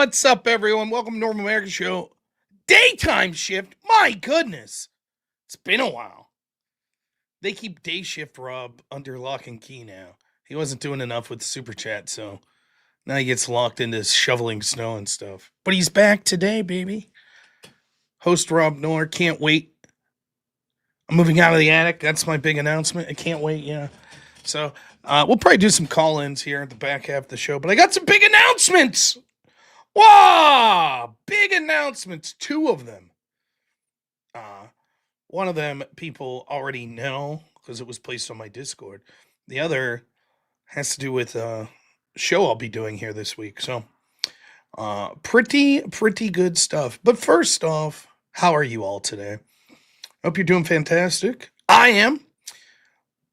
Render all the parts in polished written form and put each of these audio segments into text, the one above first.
What's up, everyone? Welcome to Normal American Show. Daytime shift. My goodness. It's been a while. They keep day shift Rob under lock and key now. He wasn't doing enough with Super Chat, so now he gets locked into shoveling snow and stuff. But he's back today, baby. Host Rob Noerr. Can't wait. I'm moving out of the attic. That's my big announcement. I can't wait, yeah. So we'll probably do some call-ins here at the back half of the show, but I got some big announcements. Wow! Big announcements. Two of them. One of them people already know because it was placed on my Discord. The other has to do with a show I'll be doing here this week. So, pretty good stuff. But first off, how are you all today? Hope you're doing fantastic. I am.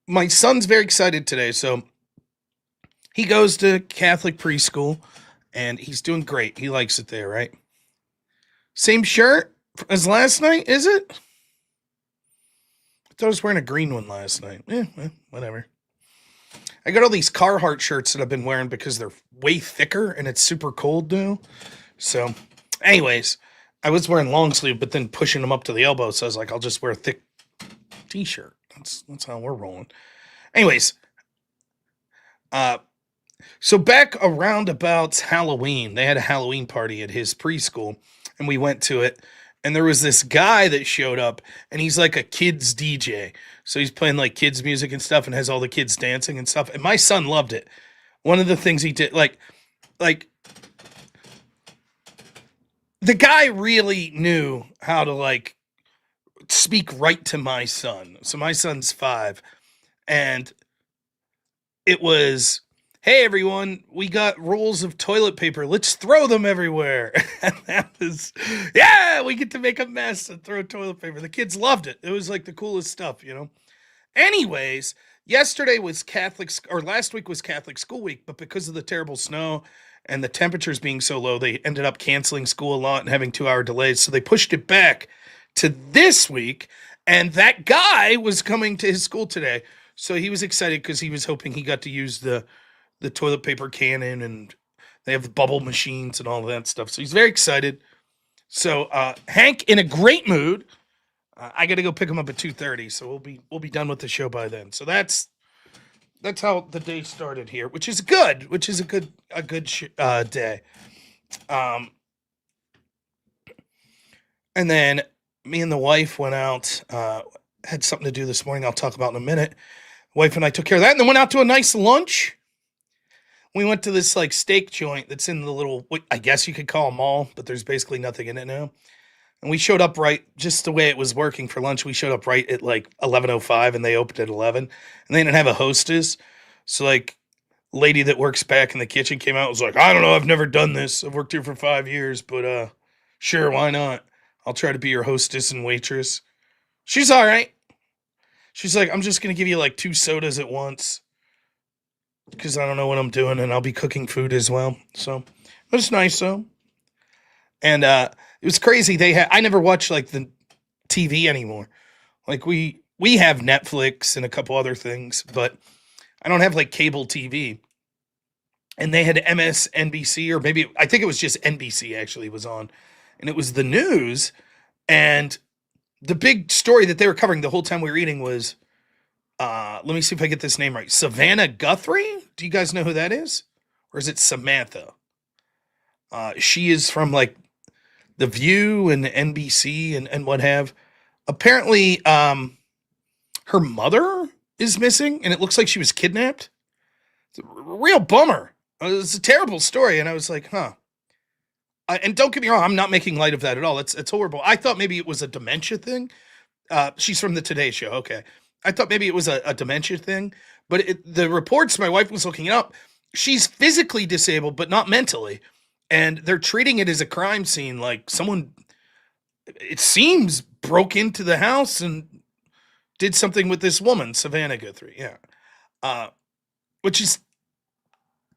My son's very excited today. So, he goes to Catholic preschool. And he's doing great. He likes it there, right? Same shirt as last night, is it? I thought I was wearing a green one last night. Whatever. I got all these Carhartt shirts that I've been wearing because they're way thicker and it's super cold now. So, anyways, I was wearing long sleeve, but then pushing them up to the elbow. So I was like, I'll just wear a thick t-shirt. That's how we're rolling. Anyways, so back around about Halloween, they had a Halloween party at his preschool, and we went to it. And there was this guy that showed up, and he's like a kids DJ. So he's playing like kids music and stuff, and has all the kids dancing and stuff. And my son loved it. One of the things he did, like the guy really knew how to like speak right to my son. So my son's 5, and it was, hey everyone, we got rolls of toilet paper. Let's throw them everywhere. And that was, yeah, we get to make a mess and throw toilet paper. The kids loved it. It was like the coolest stuff, you know? Anyways, yesterday was last week was Catholic School Week, but because of the terrible snow and the temperatures being so low, they ended up canceling school a lot and having 2-hour delays. So they pushed it back to this week. And that guy was coming to his school today. So he was excited because he was hoping he got to use the toilet paper cannon, and they have the bubble machines and all of that stuff. So he's very excited. So Hank in a great mood. I got to go pick him up at 2:30, so we'll be done with the show by then. So that's how the day started here, which is good. Which is a good day. And then me and the wife went out. Had something to do this morning. I'll talk about in a minute. Wife and I took care of that, and then went out to a nice lunch. We went to this like steak joint that's in the little, I guess you could call a mall, but there's basically nothing in it now. And we showed up right, just the way it was working for lunch. We showed up right at like 11:05, and they opened at 11. And they didn't have a hostess. So like, lady that works back in the kitchen came out and was like, I don't know, I've never done this. I've worked here for 5 years, but sure, why not? I'll try to be your hostess and waitress. She's all right. She's like, I'm just going to give you like 2 sodas at once, because I don't know what I'm doing, and I'll be cooking food as well. So it was nice though. And it was crazy. I never watch like the TV anymore. Like we have Netflix and a couple other things, but I don't have like cable TV. And they had MSNBC, or maybe I think it was just NBC actually was on, and it was the news. And the big story that they were covering the whole time we were eating was, let me see if I get this name right. Savannah Guthrie? Do you guys know who that is? Or is it Samantha? She is from like The View and NBC and what have. Apparently, her mother is missing, and it looks like she was kidnapped. It's a real bummer. It's a terrible story, and I was like, huh. And don't get me wrong, I'm not making light of that at all. It's horrible. I thought maybe it was a dementia thing. She's from the Today Show. Okay. I thought maybe it was a dementia thing, but the reports, my wife was looking it up, she's physically disabled, but not mentally. And they're treating it as a crime scene. Like someone, it seems, broke into the house and did something with this woman, Savannah Guthrie. Yeah. Which is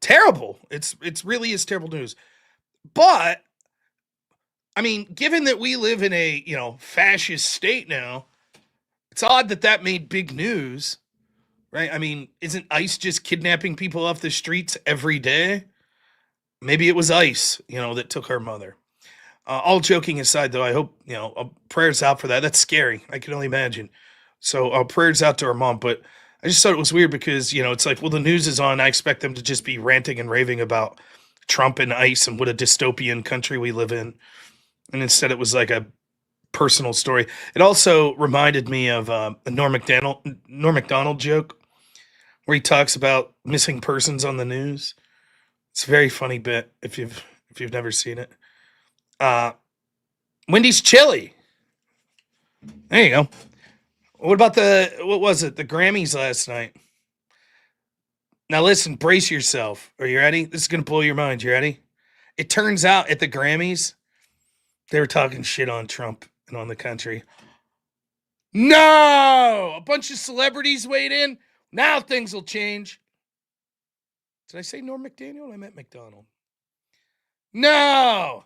terrible. It's really is terrible news. But I mean, given that we live in a, fascist state now, it's odd that made big news, right? I mean, isn't ICE just kidnapping people off the streets every day? Maybe it was ICE, that took her mother. All joking aside, though, I hope, prayers out for that. That's scary. I can only imagine. So prayers out to her mom. But I just thought it was weird because, it's like, well, the news is on. I expect them to just be ranting and raving about Trump and ICE and what a dystopian country we live in. And instead it was like a personal story. It also reminded me of a Norm Macdonald joke where he talks about missing persons on the news. It's a very funny bit if you've never seen it. Uh, Wendy's chili. There you go. What about what was it? The Grammys last night. Now listen, brace yourself. Are you ready? This is gonna blow your mind. You ready? It turns out at the Grammys, they were talking shit on Trump and on the country. No! A bunch of celebrities weighed in. Now things will change. Did I say Norm Macdonald? I meant McDonald. No!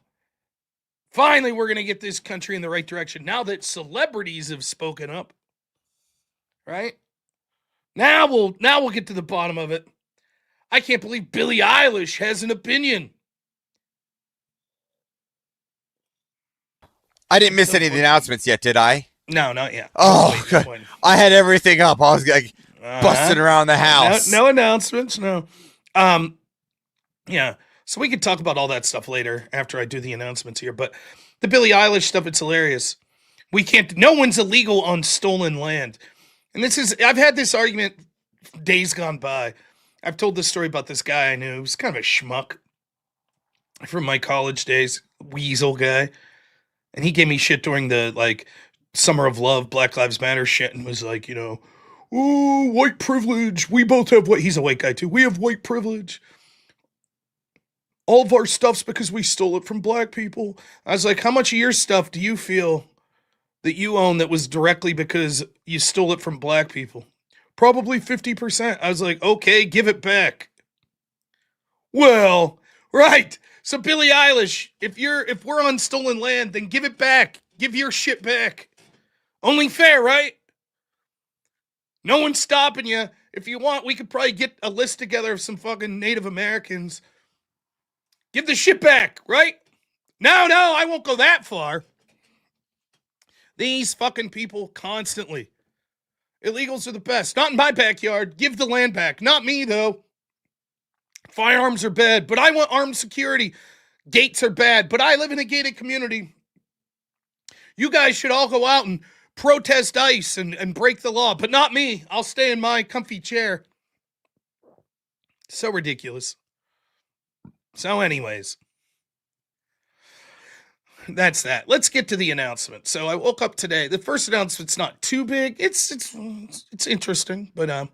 Finally, we're going to get this country in the right direction now that celebrities have spoken up. Right? Now we'll get to the bottom of it. I can't believe Billie Eilish has an opinion. I didn't miss any of the announcements yet, did I? No, not yet. Oh, God. I had everything up. I was like busting around the house. No announcements, no. Yeah. So we could talk about all that stuff later after I do the announcements here. But the Billie Eilish stuff, it's hilarious. No one's illegal on stolen land. And I've had this argument days gone by. I've told this story about this guy I knew. He was kind of a schmuck from my college days, weasel guy. And he gave me shit during the, Summer of Love, Black Lives Matter shit, and was like, oh, white privilege. We both have he's a white guy too. We have white privilege. All of our stuff's because we stole it from black people. I was like, how much of your stuff do you feel that you own that was directly because you stole it from black people? Probably 50%. I was like, okay, give it back. Well, right. So Billie Eilish, if we're on stolen land, then give it back. Give your shit back. Only fair, right? No one's stopping you. If you want, we could probably get a list together of some fucking Native Americans. Give the shit back, right? No, I won't go that far. These fucking people constantly. Illegals are the best. Not in my backyard. Give the land back. Not me, though. Firearms are bad, but I want armed security. Gates are bad, but I live in a gated community. You guys should all go out and protest ICE and break the law, but not me. I'll stay in my comfy chair. So ridiculous. So anyways, that's that. Let's get to the announcement. So I woke up today. The first announcement's not too big. It's interesting, but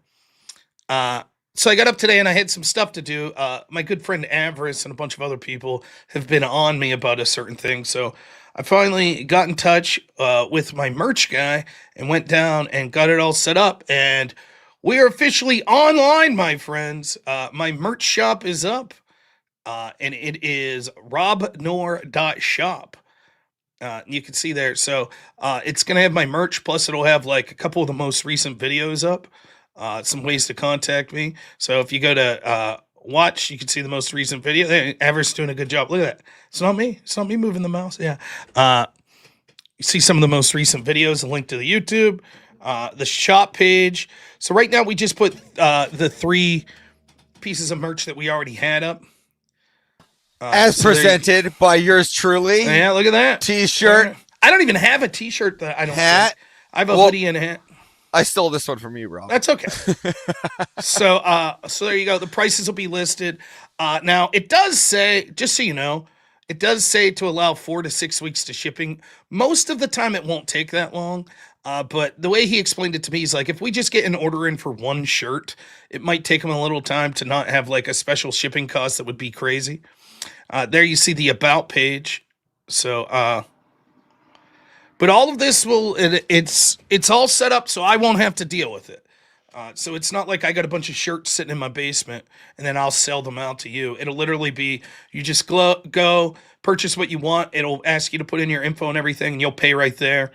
so I got up today and I had some stuff to do. My good friend Avarice and a bunch of other people have been on me about a certain thing. So I finally got in touch with my merch guy and went down and got it all set up. And we are officially online, my friends. My merch shop is up. And it is robnoerr.shop. You can see there. So it's going to have my merch. Plus, it'll have a couple of the most recent videos up. Some ways to contact me. So if you go to watch, you can see the most recent video. Ever's doing a good job. Look at that. It's not me. It's not me moving the mouse. Yeah. You see some of the most recent videos, a link to the YouTube, the shop page. So right now we just put the 3 pieces of merch that we already had up. As presented by yours truly. Yeah, look at that. T-shirt. I don't even have a T-shirt that I don't hat. Think. I have a hoodie and a hat. I stole this one from you, Rob. That's okay. So there you go. The prices will be listed. Now it does say, just so you know, it does say to allow 4 to 6 weeks to shipping. Most of the time it won't take that long. But the way he explained it to me, he's like, if we just get an order in for one shirt, it might take him a little time to not have a special shipping cost that would be crazy. There you see the about page. So, but all of this it's all set up so I won't have to deal with it. So it's not like I got a bunch of shirts sitting in my basement and then I'll sell them out to you. It'll literally be, you just go purchase what you want. It'll ask you to put in your info and everything and you'll pay right there.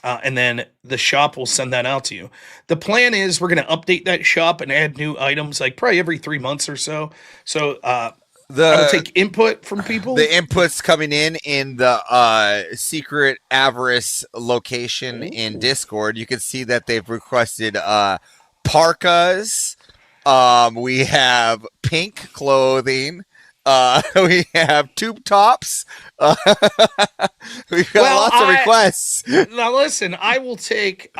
And then the shop will send that out to you. The plan is we're going to update that shop and add new items probably every 3 months or so. So, I will take input from people. The inputs coming in the secret avarice location in Discord. You can see that they've requested parkas. We have pink clothing. We have tube tops. We've got lots of requests. Now listen, I will take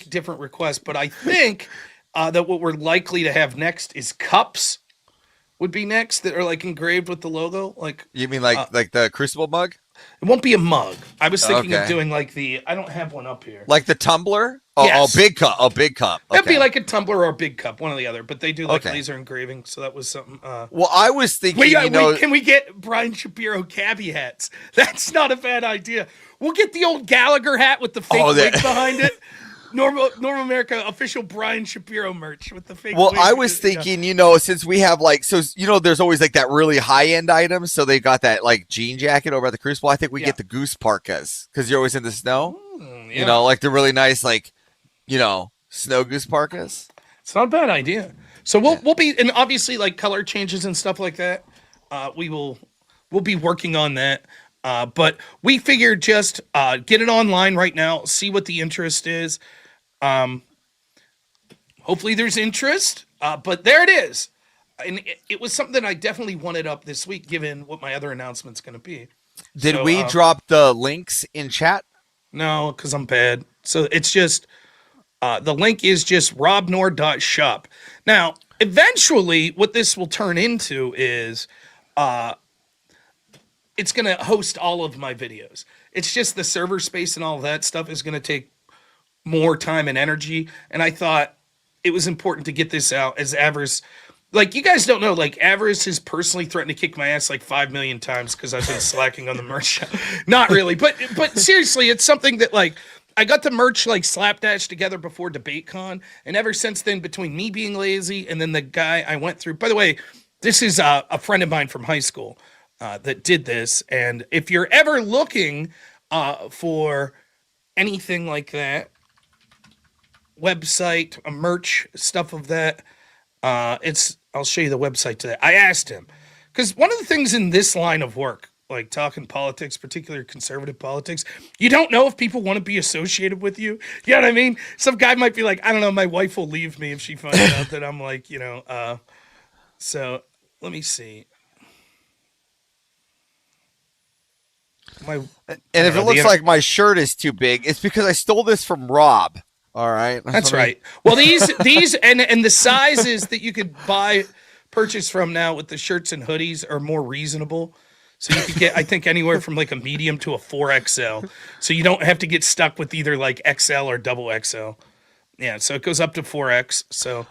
different requests, but I think that what we're likely to have next is cups. Would be next that are like engraved with the logo. Like you mean like the Crucible mug? It won't be a mug. I was thinking of doing like I don't have one up here. Like the tumbler? Oh, yes. Big cup. Oh, big cup. Okay. That'd be like a tumbler or a big cup, one or the other. But they do like laser engraving, so that was something. Well, I was thinking, can we get Brian Shapiro cabbie hats? That's not a bad idea. We'll get the old Gallagher hat with the fake wig behind it. Normal America official Brian Shapiro merch with the fake. Well, I was thinking, since we have there's always like that really high end item. So they got that like jean jacket over at the Crucible. I think we get the goose parkas because you're always in the snow. Like the really nice snow goose parkas. It's not a bad idea. So we'll be, and obviously like color changes and stuff like that. We'll be working on that. But we figured just get it online right now, see what the interest is. Hopefully there's interest, but there it is. And it was something that I definitely wanted up this week, given what my other announcement's going to be. Did we drop the links in chat? No, because I'm bad. So it's just, the link is just robnoerr.shop. Now, eventually what this will turn into is, it's going to host all of my videos. It's just the server space and all of that stuff is going to take more time and energy. And I thought it was important to get this out as Avarice. Like, you guys don't know, like, Avarice has personally threatened to kick my ass like 5 million times because I've been slacking on the merch. Not really. But seriously, it's something that, like, I got the merch, like, slapdash together before DebateCon. And ever since then, between me being lazy and then the guy I went through. By the way, this is a friend of mine from high school. That did this, and if you're ever looking for anything like that, website, a merch, stuff of that, I'll show you the website today. I asked him, because one of the things in this line of work, like talking politics, particularly conservative politics, you don't know if people want to be associated with you. You know what I mean? Some guy might be like, I don't know, my wife will leave me if she finds out that I'm like, so let me see. And if it looks like my shirt is too big, it's because I stole this from Rob. All right. That's right. Well, these and the sizes that you could purchase from now with the shirts and hoodies are more reasonable. So you could get, I think, anywhere from like a medium to a 4XL. So you don't have to get stuck with either like XL or double XL. Yeah, so it goes up to 4X. So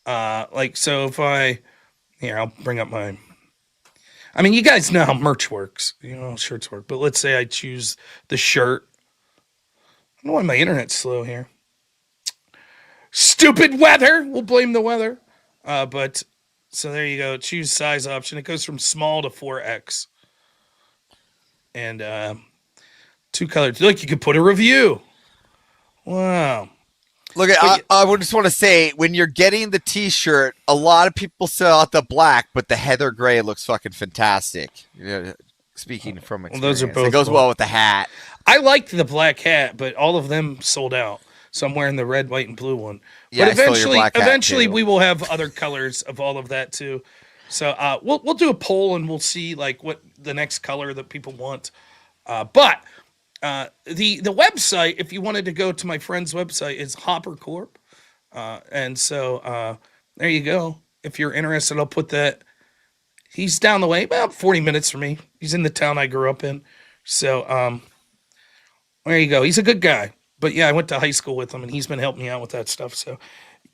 if I'll bring up my, I mean, you guys know how merch works. You know how shirts work. But let's say I choose the shirt. I don't know why my internet's slow here. Stupid weather. We'll blame the weather. But so there you go. Choose size option. It goes from small to 4X. And 2 colors. Look, you could put a review. Wow. Look, I would just want to say, when you're getting the T-shirt, a lot of people sell out the black, but the heather gray looks fucking fantastic. Speaking from experience, those are both. It goes well with the hat. I liked the black hat, but all of them sold out. So I'm wearing the red, white, and blue one. Yeah, but eventually we will have other colors of all of that too. So we'll do a poll and we'll see like what the next color that people want. But the website, if you wanted to go to my friend's website, is Hopper Corp. And so there you go. If you're interested, I'll put that. He's down the way, about 40 minutes from me. He's in the town I grew up in. So there you go. He's a good guy. But yeah, I went to high school with him, and he's been helping me out with that stuff. So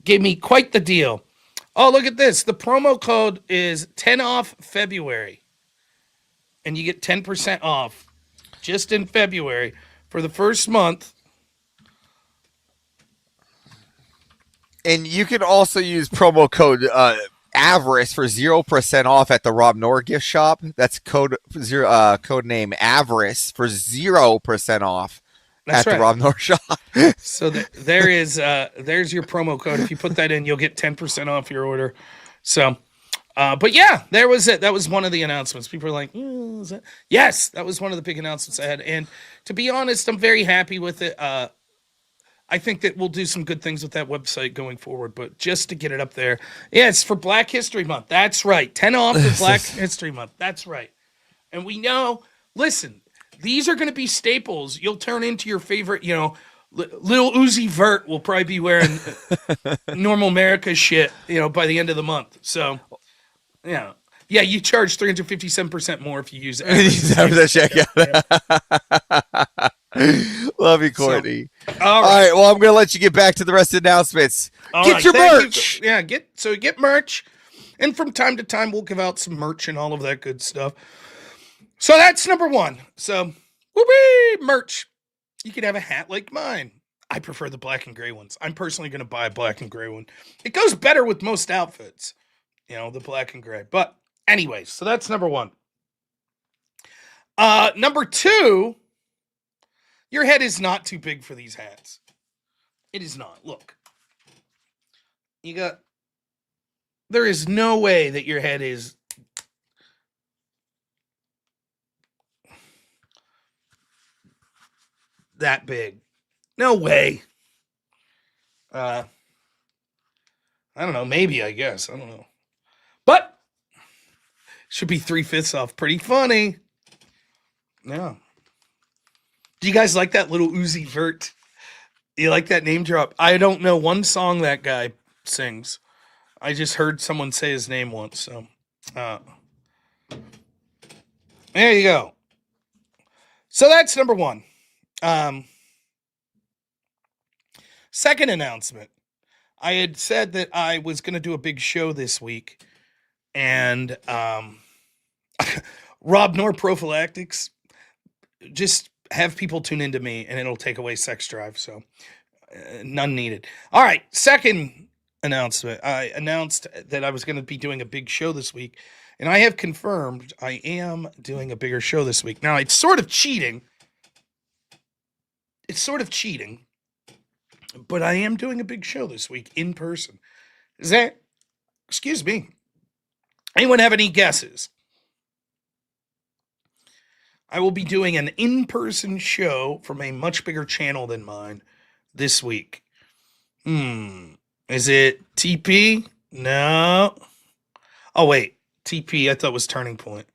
gave me quite the deal. Oh, look at this. The promo code is 10 off February. And you get 10% off just in February for the first month. And you can also use promo code Avarice for 0% off at the Rob Noor gift shop. That's code name Avarice for 0% off. That's at the Rob Noor shop. So there's your promo code. If you put that in, you'll get 10% off your order. So But yeah, there was it. That was one of the announcements. People were like, "Mm, is that-" yes, that was one of the big announcements I had. And to be honest, I'm very happy with it. I think that we'll do some good things with that website going forward. But just to get it up there, yeah, it's for Black History Month. That's right. 10 off for Black History Month. That's right. And we know, listen, these are going to be staples. You'll turn into your favorite, Little Uzi Vert will probably be wearing normal America shit, by the end of the month. So, yeah. Yeah, you charge 357% more if you use Love you, Courtney. So, all right. Well, I'm going to let you get back to the rest of the announcements. Get your merch. Get merch. And from time to time, we'll give out some merch and all of that good stuff. So that's number one. So, whoopee, merch. You could have a hat like mine. I prefer the black and gray ones. I'm personally going to buy a black and gray one. It goes better with most outfits, the black and gray. But anyways, so that's number one. Number two, your head is not too big for these hats. It is not. Look. There is no way that your head is that big. No way. I don't know. Maybe, I guess. I don't know. But should be 3/5 off. Pretty funny. Yeah. Do you guys like that Little Uzi Vert? You like that name drop? I don't know one song that guy sings. I just heard someone say his name once. So, there you go. So that's number one. Second announcement. I had said that I was going to do a big show this week, and robnoerr prophylactics, just have people tune into me, and it'll take away sex drive, so none needed. All right, second announcement. I announced that I was going to be doing a big show this week, and I have confirmed I am doing a bigger show this week. Now, it's sort of cheating. But I am doing a big show this week in person. Excuse me. Anyone have any guesses? I will be doing an in-person show from a much bigger channel than mine this week. Is it TP? No. Oh, wait. TP, I thought was Turning Point.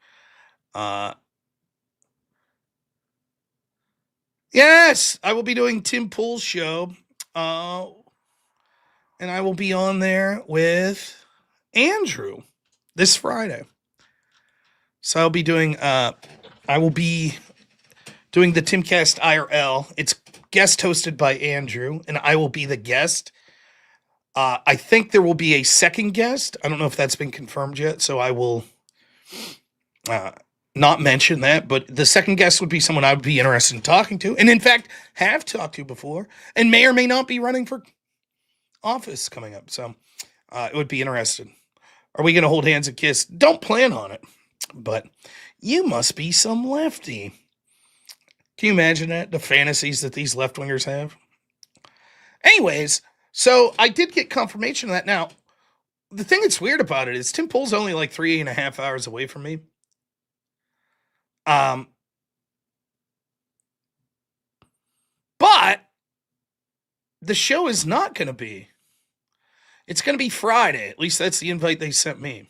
Yes, I will be doing Tim Pool's show. And I will be on there with Andrew this Friday. So I will be doing the Timcast IRL. It's guest hosted by Andrew, and I will be the guest. I think there will be a second guest. I don't know if that's been confirmed yet, so I will not mention that. But the second guest would be someone I would be interested in talking to, and in fact have talked to before, and may or may not be running for office coming up. So it would be interesting. Are we going to hold hands and kiss? Don't plan on it, but you must be some lefty. Can you imagine that? The fantasies that these left-wingers have? Anyways, so I did get confirmation of that. Now, the thing that's weird about it is Tim Pool's only like 3.5 hours away from me. But the show is not going to be. It's going to be Friday. At least that's the invite they sent me.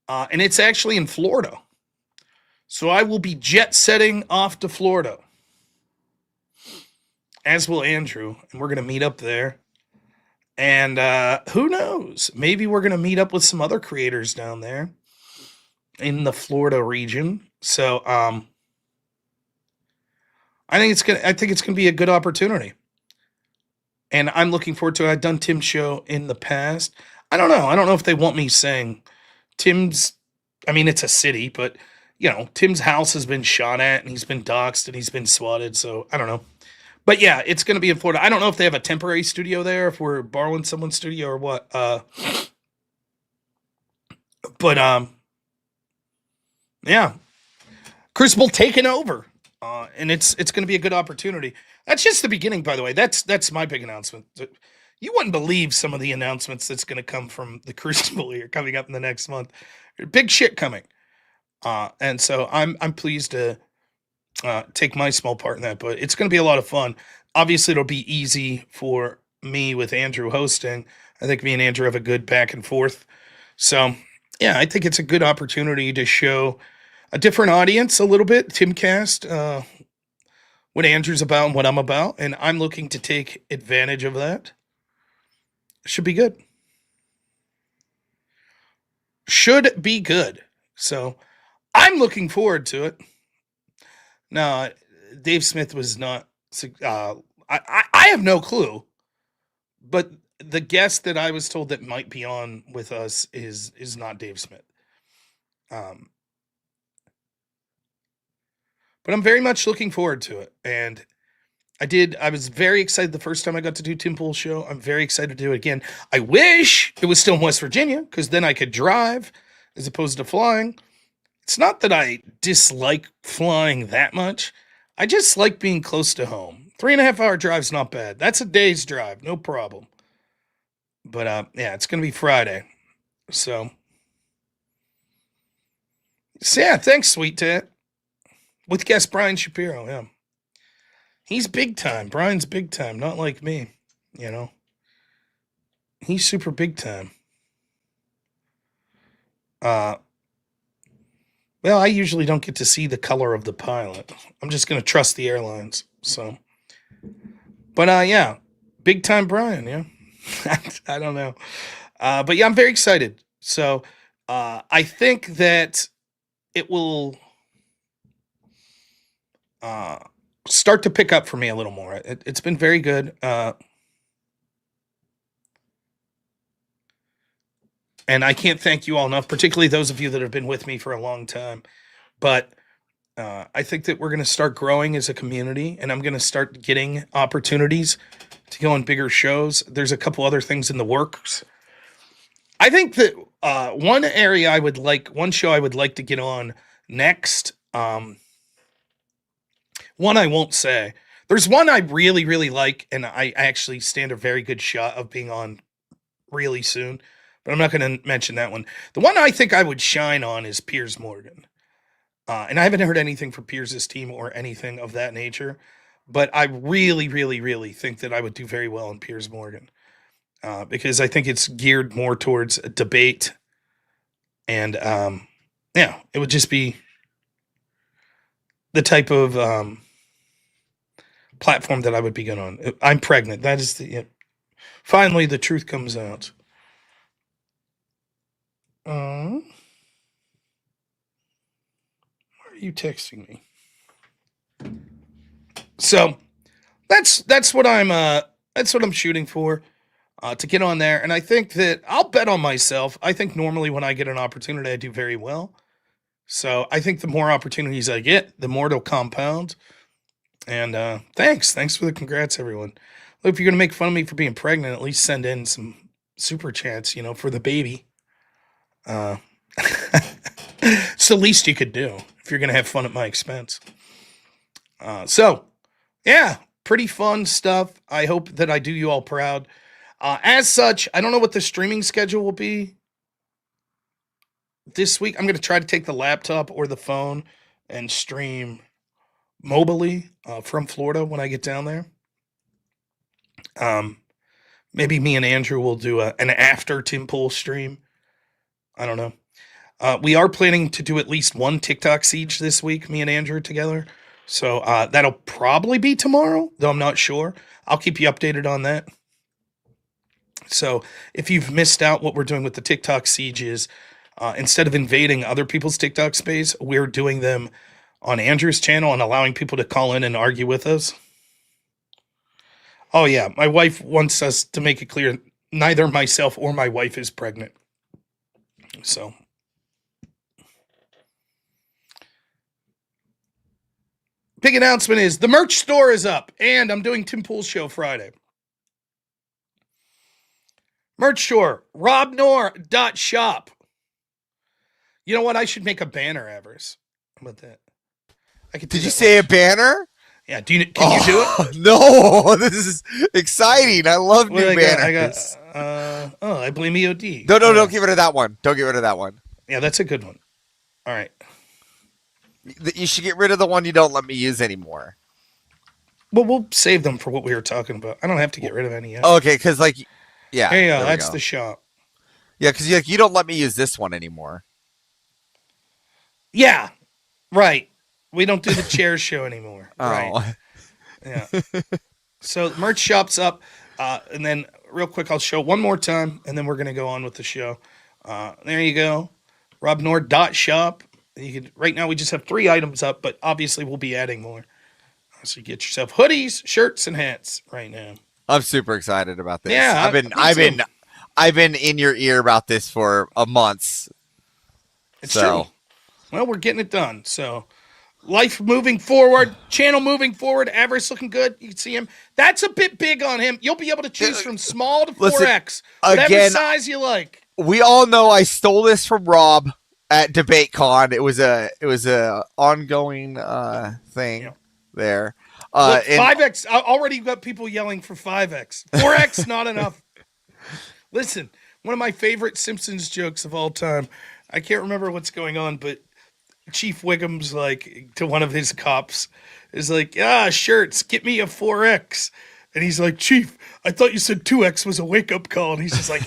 And it's actually in Florida. So I will be jet setting off to Florida. As will Andrew. And we're going to meet up there. And who knows? Maybe we're going to meet up with some other creators down there in the Florida region. So I think it's gonna be a good opportunity. And I'm looking forward to it. I've done Tim's show in the past. I don't know if they want me saying Tim's, it's a city, but Tim's house has been shot at and he's been doxxed and he's been swatted. So I don't know. But yeah, it's going to be in Florida. I don't know if they have a temporary studio there, if we're borrowing someone's studio or what. Yeah. Crucible taking over. And it's going to be a good opportunity. That's just the beginning, by the way. That's my big announcement. You wouldn't believe some of the announcements that's going to come from the Crucible here coming up in the next month. Big shit coming. And so I'm pleased to take my small part in that, but it's going to be a lot of fun. Obviously, it'll be easy for me with Andrew hosting. I think me and Andrew have a good back and forth. So, yeah, I think it's a good opportunity to show a different audience a little bit, Timcast, what Andrew's about and what I'm about. And I'm looking to take advantage of that. Should be good. Should be good. So, I'm looking forward to it. No, Dave Smith was not. I have no clue, but the guest that I was told that might be on with us is not Dave Smith. Um, but I'm very much looking forward to it, and I was very excited the first time I got to do Tim Pool's show. I'm very excited to do it again. I wish it was still in West Virginia because then I could drive as opposed to flying. It's not that I dislike flying that much. I just like being close to home. 3.5 hour drive's not bad. That's a day's drive, no problem. But yeah, it's gonna be Friday. So yeah, thanks, Sweet Tat. With guest Brian Shapiro, yeah. He's big time. Brian's big time, not like me, you know. He's super big time. Well, I usually don't get to see the color of the pilot. I'm just gonna trust the airlines. So, but yeah, big time Brian. Yeah, I don't know, but yeah, I'm very excited. So, I think that it will start to pick up for me a little more. It's been very good. And I can't thank you all enough, particularly those of you that have been with me for a long time. But I think that we're going to start growing as a community, and I'm going to start getting opportunities to go on bigger shows. There's a couple other things in the works. I think that one show I would like to get on next. One I won't say. There's one I really, really like, and I actually stand a very good shot of being on really soon. But I'm not going to mention that one. The one I think I would shine on is Piers Morgan. And I haven't heard anything from Piers' team or anything of that nature. But I really, really, really think that I would do very well in Piers Morgan. Because I think it's geared more towards a debate. And yeah, it would just be the type of platform that I would be good on. I'm pregnant. That is finally the truth comes out. Why are you texting me? So that's what I'm shooting for, to get on there. And I think that I'll bet on myself. I think normally when I get an opportunity, I do very well. So I think the more opportunities I get, the more it'll compound. And thanks for the congrats, everyone. Look, if you're gonna make fun of me for being pregnant, at least send in some super chats, for the baby. It's the least you could do if you're gonna have fun at my expense. So yeah, pretty fun stuff. I hope that I do you all proud. As such, I don't know what the streaming schedule will be this week. I'm gonna try to take the laptop or the phone and stream mobily from Florida when I get down there. Maybe me and Andrew will do an after Tim Pool stream. I don't know. We are planning to do at least one TikTok siege this week, me and Andrew together. So that'll probably be tomorrow, though I'm not sure. I'll keep you updated on that. So if you've missed out, what we're doing with the TikTok siege is instead of invading other people's TikTok space, we're doing them on Andrew's channel and allowing people to call in and argue with us. Oh yeah, my wife wants us to make it clear neither myself or my wife is pregnant. So big announcement is the merch store is up and I'm doing Tim Pool's show Friday. Merch store, robnoerr.shop. You know what? I should make a banner, Avers. How about that? Did you say a banner? Yeah. Can you do it? No, this is exciting. I love What new I got? banners. I blame EOD. No, don't get rid of that one. Don't get rid of that one. Yeah, that's a good one. All right. You should get rid of the one you don't let me use anymore. Well, we'll save them for what we were talking about. I don't have to get rid of any yet. Okay, because yeah. Here you go. That's the shop. Yeah, because you don't let me use this one anymore. Yeah, right. We don't do the chair show anymore. Oh. Right. Yeah. So the merch shop's up, and then real quick, I'll show one more time, and then we're gonna go on with the show. There you go, robnoerr.shop. Right now we just have 3 items up, but obviously we'll be adding more. So you get yourself hoodies, shirts, and hats right now. I'm super excited about this. Yeah, I've been in your ear about this for a month. It's true. Well, we're getting it done. So, life moving forward, channel moving forward, Avarice looking good. You can see him. That's a bit big on him. You'll be able to choose from small to 4X, whatever size you like. We all know I stole this from Rob at DebateCon. It was a ongoing thing there. Look, 5X. I already got people yelling for 5X. 4X, not enough. Listen, one of my favorite Simpsons jokes of all time. I can't remember what's going on, but Chief Wiggum's like to one of his cops is like, shirts, get me a 4X. And he's like, Chief, I thought you said 2X was a wake-up call. And he's just like,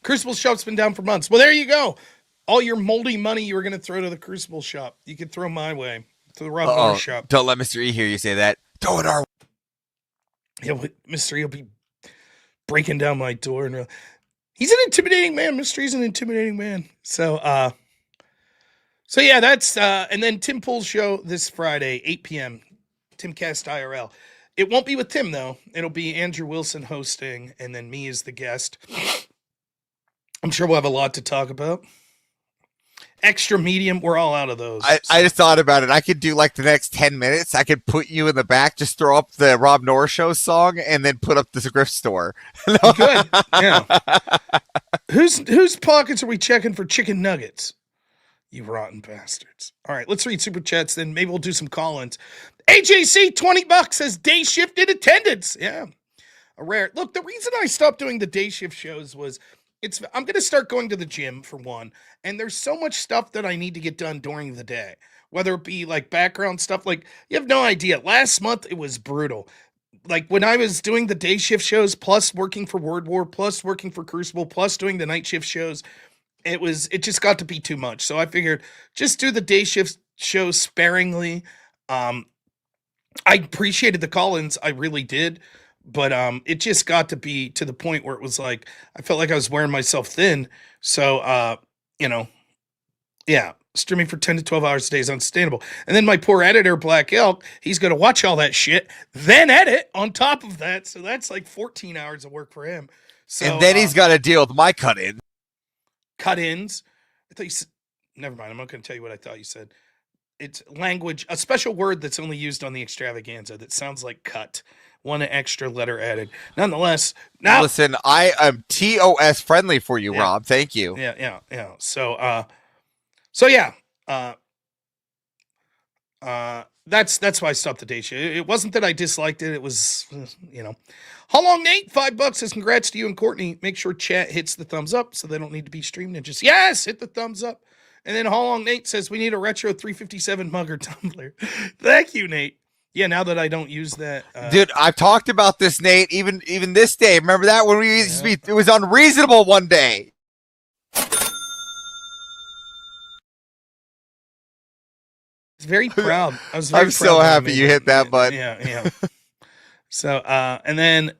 Crucible Shop's been down for months. Well, there you go. All your moldy money you were going to throw to the Crucible Shop, you could throw my way to the robnoerr shop. Don't let Mr. E hear you say that. Throw it our way. Yeah, Mr. E will be breaking down my door. And he's an intimidating man. Mr. E's an intimidating man. So yeah, that's, and then Tim Pool's show this Friday, 8 p.m., Timcast IRL. It won't be with Tim, though. It'll be Andrew Wilson hosting, and then me as the guest. I'm sure we'll have a lot to talk about. Extra medium, we're all out of those. I just thought about it. I could do like the next 10 minutes. I could put you in the back, just throw up the robnoerr show song, and then put up the thrift store. Good. Yeah. Whose pockets are we checking for chicken nuggets? You rotten bastards. All right, let's read super chats, then maybe we'll do some call-ins. AJC, $20 says day shift in attendance. Yeah. A rare. Look, the reason I stopped doing the day shift shows was I'm going to start going to the gym for one, and there's so much stuff that I need to get done during the day, whether it be like background stuff. Like, you have no idea. Last month, it was brutal. Like, when I was doing the day shift shows, plus working for Word War, plus working for Crucible, plus doing the night shift shows, it just got to be too much. So I figured just do the day shift shows sparingly. I appreciated the call-ins. I really did. But it just got to be to the point where it was like, I felt like I was wearing myself thin. So, streaming for 10 to 12 hours a day is unsustainable. And then my poor editor, Black Elk, he's going to watch all that shit, then edit on top of that. So that's like 14 hours of work for him. So, and then he's got to deal with my cut-ins. Cut-ins? I thought you said, never mind. I'm not going to tell you what I thought you said. It's language, a special word that's only used on the extravaganza that sounds like cut. One extra letter added. Nonetheless, now listen, I am TOS friendly for you, Rob. Thank you. Yeah. So that's why I stopped the day show. It wasn't that I disliked it. It was, How long, Nate? $5 says congrats to you and Courtney. Make sure chat hits the thumbs up so they don't need to be streamed and just hit the thumbs up. And then How long, Nate says we need a retro 357 mugger tumbler. Thank you, Nate. Yeah, now that I don't use that, dude, I've talked about this, Nate. Even this day, remember that when it was unreasonable one day. It's very proud. I'm so happy you hit that button. Yeah. So, and then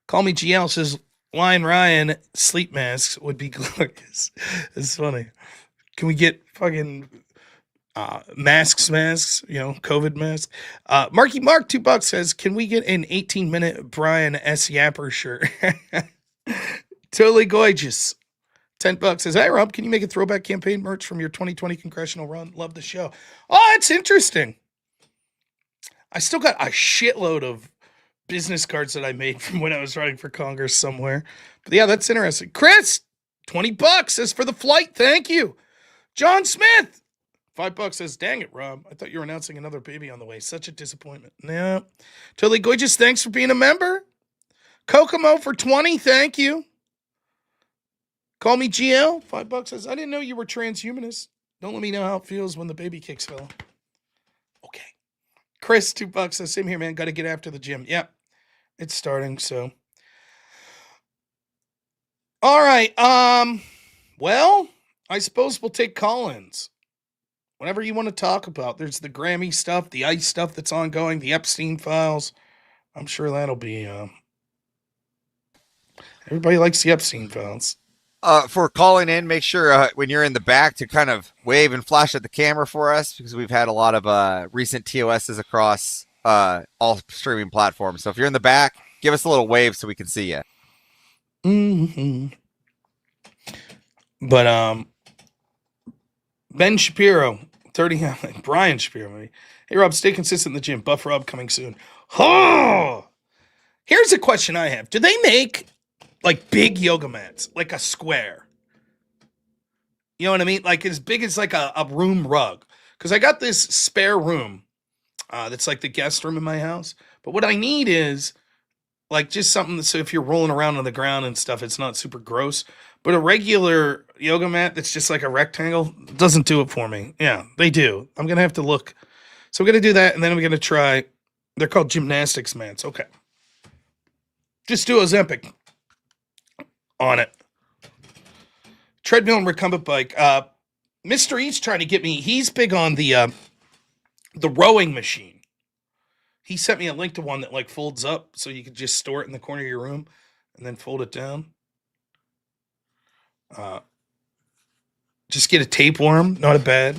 Call Me GL says Lion Ryan sleep masks would be glorious. It's funny. Can we get fucking masks, COVID masks? Marky Mark, $2 says, can we get an 18-minute Brian S. Yapper shirt? Totally gorgeous. $10 says, hey, Rob, can you make a throwback campaign merch from your 2020 congressional run? Love the show. Oh, it's interesting. I still got a shitload of business cards that I made from when I was running for Congress somewhere. But yeah, that's interesting. Chris, $20 says for the flight. Thank you. John Smith, $5 says, dang it, Rob. I thought you were announcing another baby on the way. Such a disappointment. No. Totally gorgeous. Thanks for being a member. Kokomo for 20. Thank you. Call me GL. $5 says, I didn't know you were transhumanist. Don't let me know how it feels when the baby kicks fell. Okay. Chris, $2 says, same here, man. Got to get after the gym. Yep. It's starting, so. All right. Well, I suppose we'll take call-ins. Whatever you want to talk about. There's the Grammy stuff, the ICE stuff that's ongoing, the Epstein files. I'm sure that'll be everybody likes the Epstein files. For calling in, make sure when you're in the back to kind of wave and flash at the camera for us, because we've had a lot of recent TOSs across all streaming platforms. So if you're in the back, give us a little wave so we can see you. Mm-hmm. But Ben Shapiro, 30, Brian Shapiro. Hey Rob, stay consistent in the gym. Buff Rob coming soon. Oh! Here's a question I have. Do they make like big yoga mats, like a square? You know what I mean? Like as big as like a room rug. Because I got this spare room that's like the guest room in my house. But what I need is like just something that, so if you're rolling around on the ground and stuff, it's not super gross. But a regular yoga mat that's just like a rectangle doesn't do it for me. Yeah, they do. I'm going to have to look. So I'm going to do that, and then I'm going to try. They're called gymnastics mats. Okay. Just do Ozempic on it. Treadmill and recumbent bike. Mr. E's trying to get me. He's big on the rowing machine. He sent me a link to one that like folds up so you can just store it in the corner of your room and then fold it down. Just get a tapeworm, not a bad.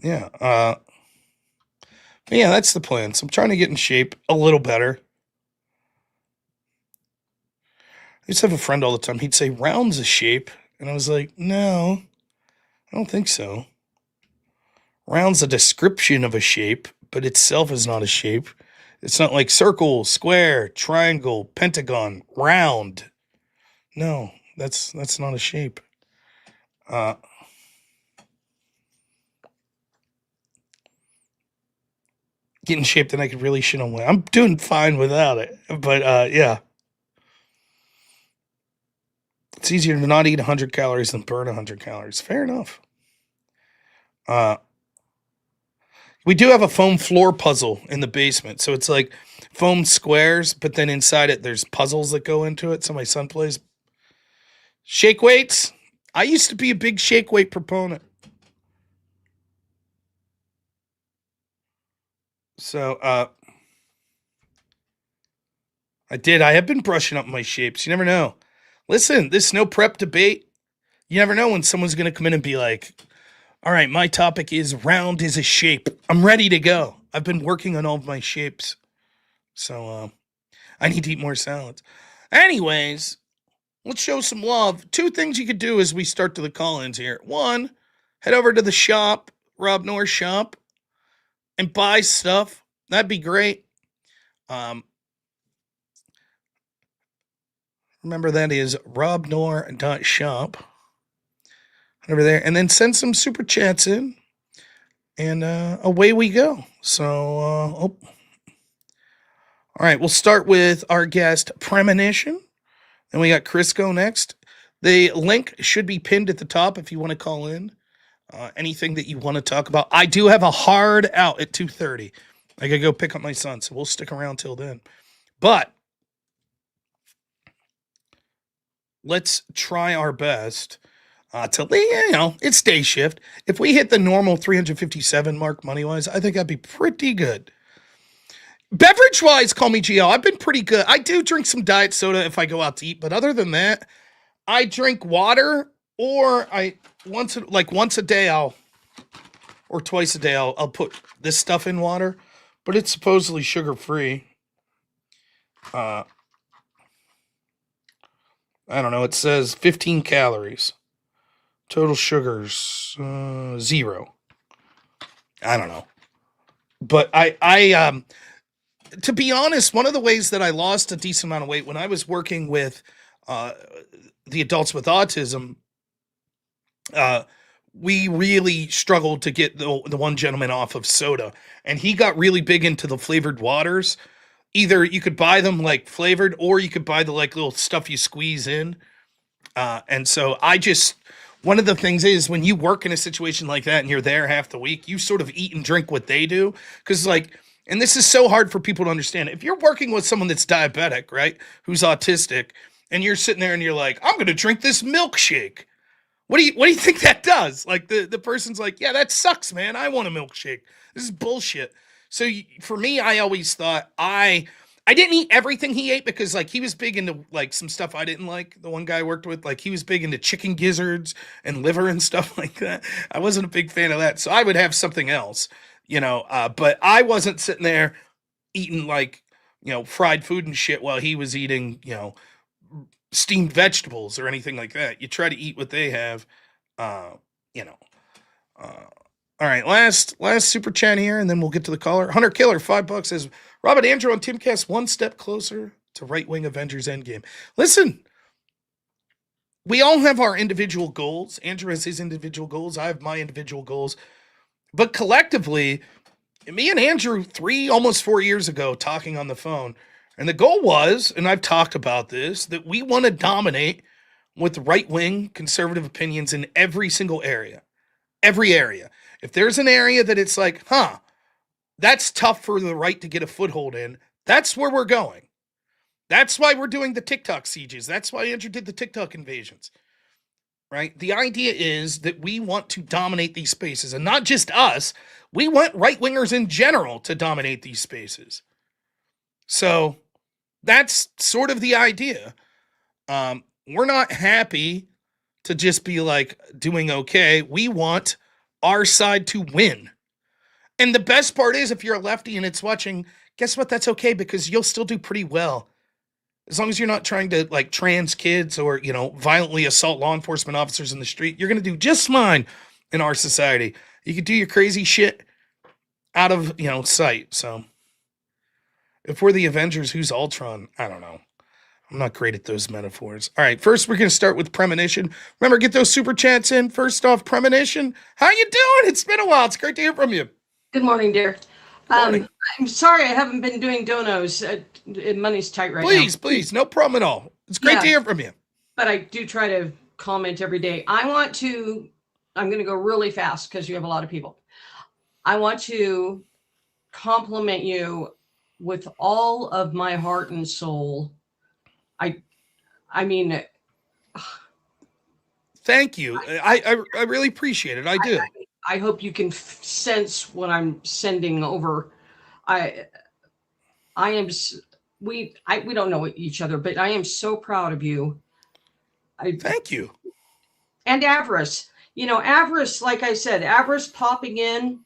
Yeah, that's the plan. So I'm trying to get in shape a little better. I used to have a friend all the time. He'd say, round's a shape. And I was like, no, I don't think so. Round's a description of a shape, but itself is not a shape. It's not like circle, square, triangle, pentagon, round. No, that's not a shape. Get in shape, then I could really shit on weight. I'm doing fine without it, but yeah. It's easier to not eat 100 calories than burn 100 calories. Fair enough. We do have a foam floor puzzle in the basement. So it's like foam squares, but then inside it, there's puzzles that go into it. So my son plays. Shake weights. I used to be a big shake weight proponent. So I did. I have been brushing up my shapes. You never know. Listen, this no prep debate. You never know when someone's going to come in and be like, all right, my topic is round is a shape. I'm ready to go. I've been working on all of my shapes. So I need to eat more salads. Anyways, let's show some love. 2 things you could do as we start to the call-ins here. 1, head over to the shop, robnoerr shop, and buy stuff. That'd be great. Remember, that is robnoerr.shop. Over there, and then send some super chats in, and away we go. So, all right, we'll start with our guest Premonition, and we got Crisco next. The link should be pinned at the top if you want to call in. Anything that you want to talk about. I do have a hard out at 2:30. I gotta go pick up my son, so we'll stick around till then. But let's try our best. It's day shift. If we hit the normal 357 mark money-wise, I think that'd be pretty good. Beverage-wise, call me GL. I've been pretty good. I do drink some diet soda if I go out to eat, but other than that, I drink water, or once a day or twice a day I'll put this stuff in water, but it's supposedly sugar-free. I don't know. It says 15 calories. Total sugars, 0. I don't know. But I to be honest, one of the ways that I lost a decent amount of weight when I was working with the adults with autism, we really struggled to get the one gentleman off of soda, and he got really big into the flavored waters. Either you could buy them like flavored, or you could buy the like little stuff you squeeze in. And so I just, one of the things is when you work in a situation like that and you're there half the week, you sort of eat and drink what they do. Cause like, and this is so hard for people to understand. If you're working with someone that's diabetic, right, who's autistic, and you're sitting there and you're like, I'm going to drink this milkshake. What do you think that does? Like the person's like, yeah, that sucks, man. I want a milkshake. This is bullshit. So for me, I always thought I didn't eat everything he ate because like he was big into like some stuff I didn't like. The one guy I worked with, like he was big into chicken gizzards and liver and stuff like that. I wasn't a big fan of that, so I would have something else, you know. But I wasn't sitting there eating like fried food and shit while he was eating steamed vegetables or anything like that. You try to eat what they have, uh, you know. Uh, all right, last super chat here, and then we'll get to the caller. Hunter Killer, $5 says Robert Andrew on Timcast one step closer to right wing Avengers Endgame. Listen, we all have our individual goals. Andrew has his individual goals. I have my individual goals, but collectively, me and Andrew almost 4 years ago talking on the phone, and the goal was, and I've talked about this, that we want to dominate with right wing conservative opinions in every single area. Every area. If there's an area that it's like, that's tough for the right to get a foothold in, that's where we're going. That's why we're doing the TikTok sieges. That's why Andrew did the TikTok invasions. Right? The idea is that we want to dominate these spaces, and not just us. We want right wingers in general to dominate these spaces. So that's sort of the idea. We're not happy to just be like doing okay. We want our side to win. And the best part is, if you're a lefty and it's watching, guess what? That's okay, because you'll still do pretty well. As long as you're not trying to like trans kids or, violently assault law enforcement officers in the street, you're going to do just fine in our society. You can do your crazy shit out of, sight. So if we're the Avengers, who's Ultron? I don't know. I'm not great at those metaphors. All right, first we're going to start with Premonition. Remember, get those super chats in. First off, Premonition, how you doing? It's been a while. It's great to hear from you. Good morning, dear. Morning. I'm sorry I haven't been doing donos. Money's tight right now. Please, no problem at all. It's great to hear from you. But I do try to comment every day. I'm going to go really fast because you have a lot of people. I want to compliment you with all of my heart and soul. I mean, thank you. I really appreciate it. I do. I hope you can sense what I'm sending over. I am. We don't know each other, but I am so proud of you. Thank you. And Avarice, Avarice, like I said, Avarice popping in,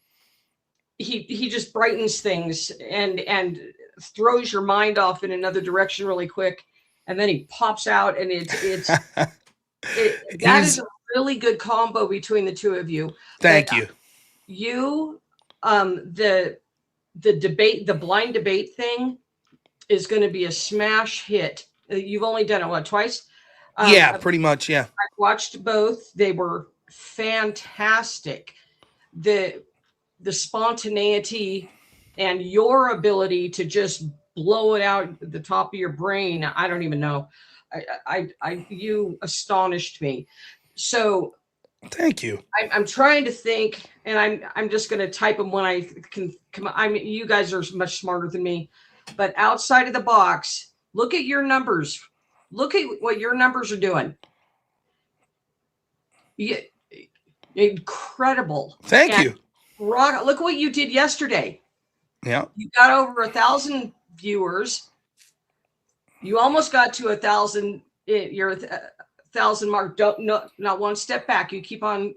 he just brightens things and throws your mind off in another direction really quick, and then he pops out, and it's that is a really good combo between the two of you. Thank you. You, the debate, the blind debate thing is going to be a smash hit. You've only done it, what, twice? Yeah, pretty much, yeah. I watched both. They were fantastic. The spontaneity and your ability to just blow it out the top of your brain, I don't even know. You astonished me. So thank you. I'm trying to think, and I'm just going to type them when I can come. You guys are much smarter than me, but outside of the box, look at your numbers. Look at what your numbers are doing. Incredible. Thank you. Look what you did yesterday. Yeah. You got over 1,000 viewers. You almost got to 1,000. You're 1,000 mark. Not one step back. You keep on.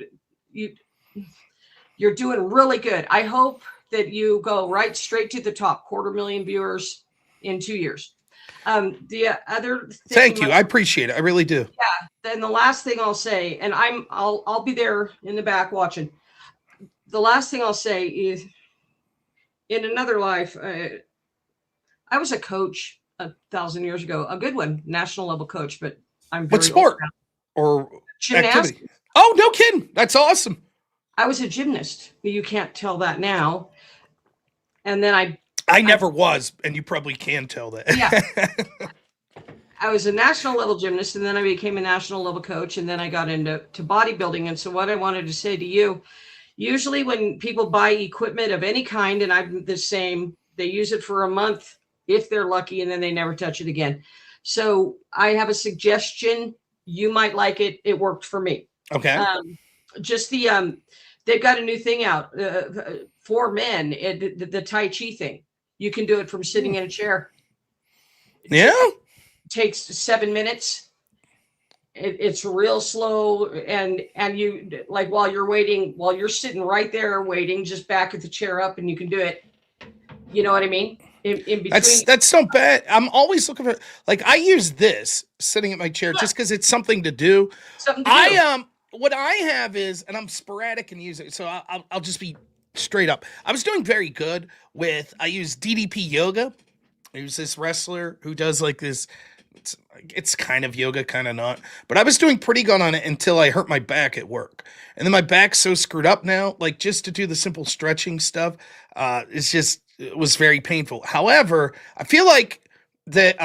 You're doing really good. I hope that you go right straight to the top. 250,000 viewers in 2 years. The other thing, thank you. I appreciate it. I really do. Yeah. Then the last thing I'll say, and I'll be there in the back watching. The last thing I'll say is, in another life, I was a coach 1,000 years ago, a good one, national level coach, but I'm very what sport or gymnastics? Oh, no kidding. That's awesome. I was a gymnast. You can't tell that now. And then I never was, and you probably can tell that. Yeah. I was a national level gymnast, and then I became a national level coach, and then I got into bodybuilding. And so what I wanted to say to you, usually when people buy equipment of any kind, and I'm the same, they use it for a month if they're lucky, and then they never touch it again. So I have a suggestion. You might like it. It worked for me. Okay. Just they've got a new thing out for men, the Tai Chi thing. You can do it from sitting in a chair. Yeah. It takes 7 minutes. It's real slow, and you, like, while you're waiting, while you're sitting right there waiting, just back at the chair up, and you can do it. You know what I mean? In between. That's not bad. I'm always looking for, like, I use this sitting at my chair just because it's something to do. Something to do. What I have is, and I'm sporadic in using it, so I'll just be straight up. I was doing very good with, I use DDP yoga. There's this wrestler who does like this. It's kind of yoga, kind of not. But I was doing pretty good on it until I hurt my back at work. And then my back's so screwed up now, like just to do the simple stretching stuff, it was very painful. However, I feel like that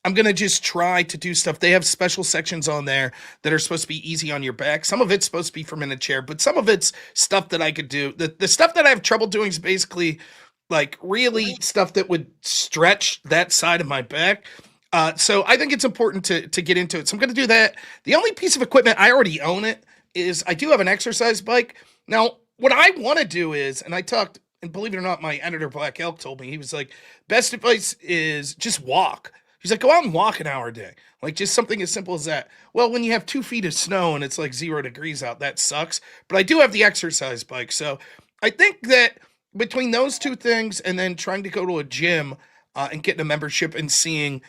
I'm going to just try to do stuff. They have special sections on there that are supposed to be easy on your back. Some of it's supposed to be from in a chair, but some of it's stuff that I could do. The stuff that I have trouble doing is basically like really stuff that would stretch that side of my back. So I think it's important to get into it. So I'm going to do that. The only piece of equipment, I already own it, is I do have an exercise bike. Now, what I want to do is, and I talked, and believe it or not, my editor, Black Elk, told me, he was like, best advice is just walk. He's like, go out and walk an hour a day. Like, just something as simple as that. Well, when you have 2 feet of snow and it's like 0 degrees out, that sucks. But I do have the exercise bike. So I think that between those two things and then trying to go to a gym and getting a membership and seeing,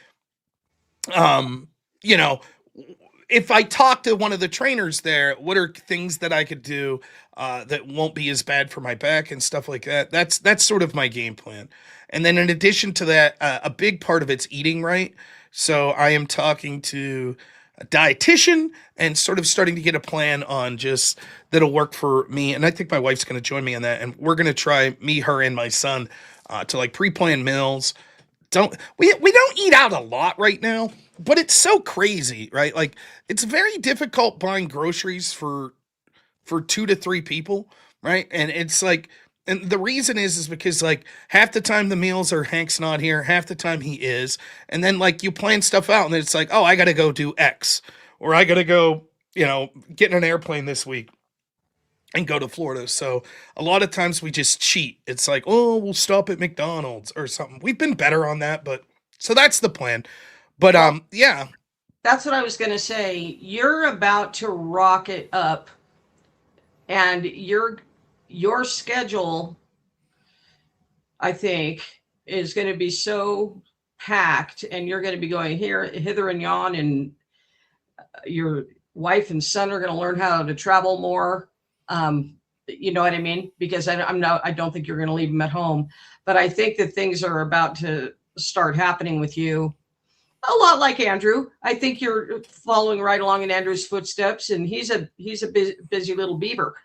you know, if I talk to one of the trainers there, what are things that I could do that won't be as bad for my back and stuff like that? That's sort of my game plan. And then in addition to that, a big part of it's eating right. So I am talking to a dietitian and sort of starting to get a plan on just that'll work for me. And I think my wife's going to join me on that. And we're going to try, me, her, and my son, to like pre-plan meals. We don't eat out a lot right now, but it's so crazy, right? Like it's very difficult buying groceries for 2 to 3 people, right? And it's like, and the reason is because like half the time the meals are Hank's not here, half the time he is, and then like you plan stuff out, and it's like, oh, I got to go do X, or I got to go, get in an airplane this week and go to Florida. So a lot of times we just cheat. It's like, oh, we'll stop at McDonald's or something. We've been better on that, but so that's the plan. But yeah. That's what I was going to say. You're about to rock it up, and your schedule, I think, is going to be so packed, and you're going to be going hither and yon, and your wife and son are going to learn how to travel more. You know what I mean? Because I don't think you're going to leave them at home, but I think that things are about to start happening with you. A lot like Andrew. I think you're following right along in Andrew's footsteps, and he's a busy little beaver,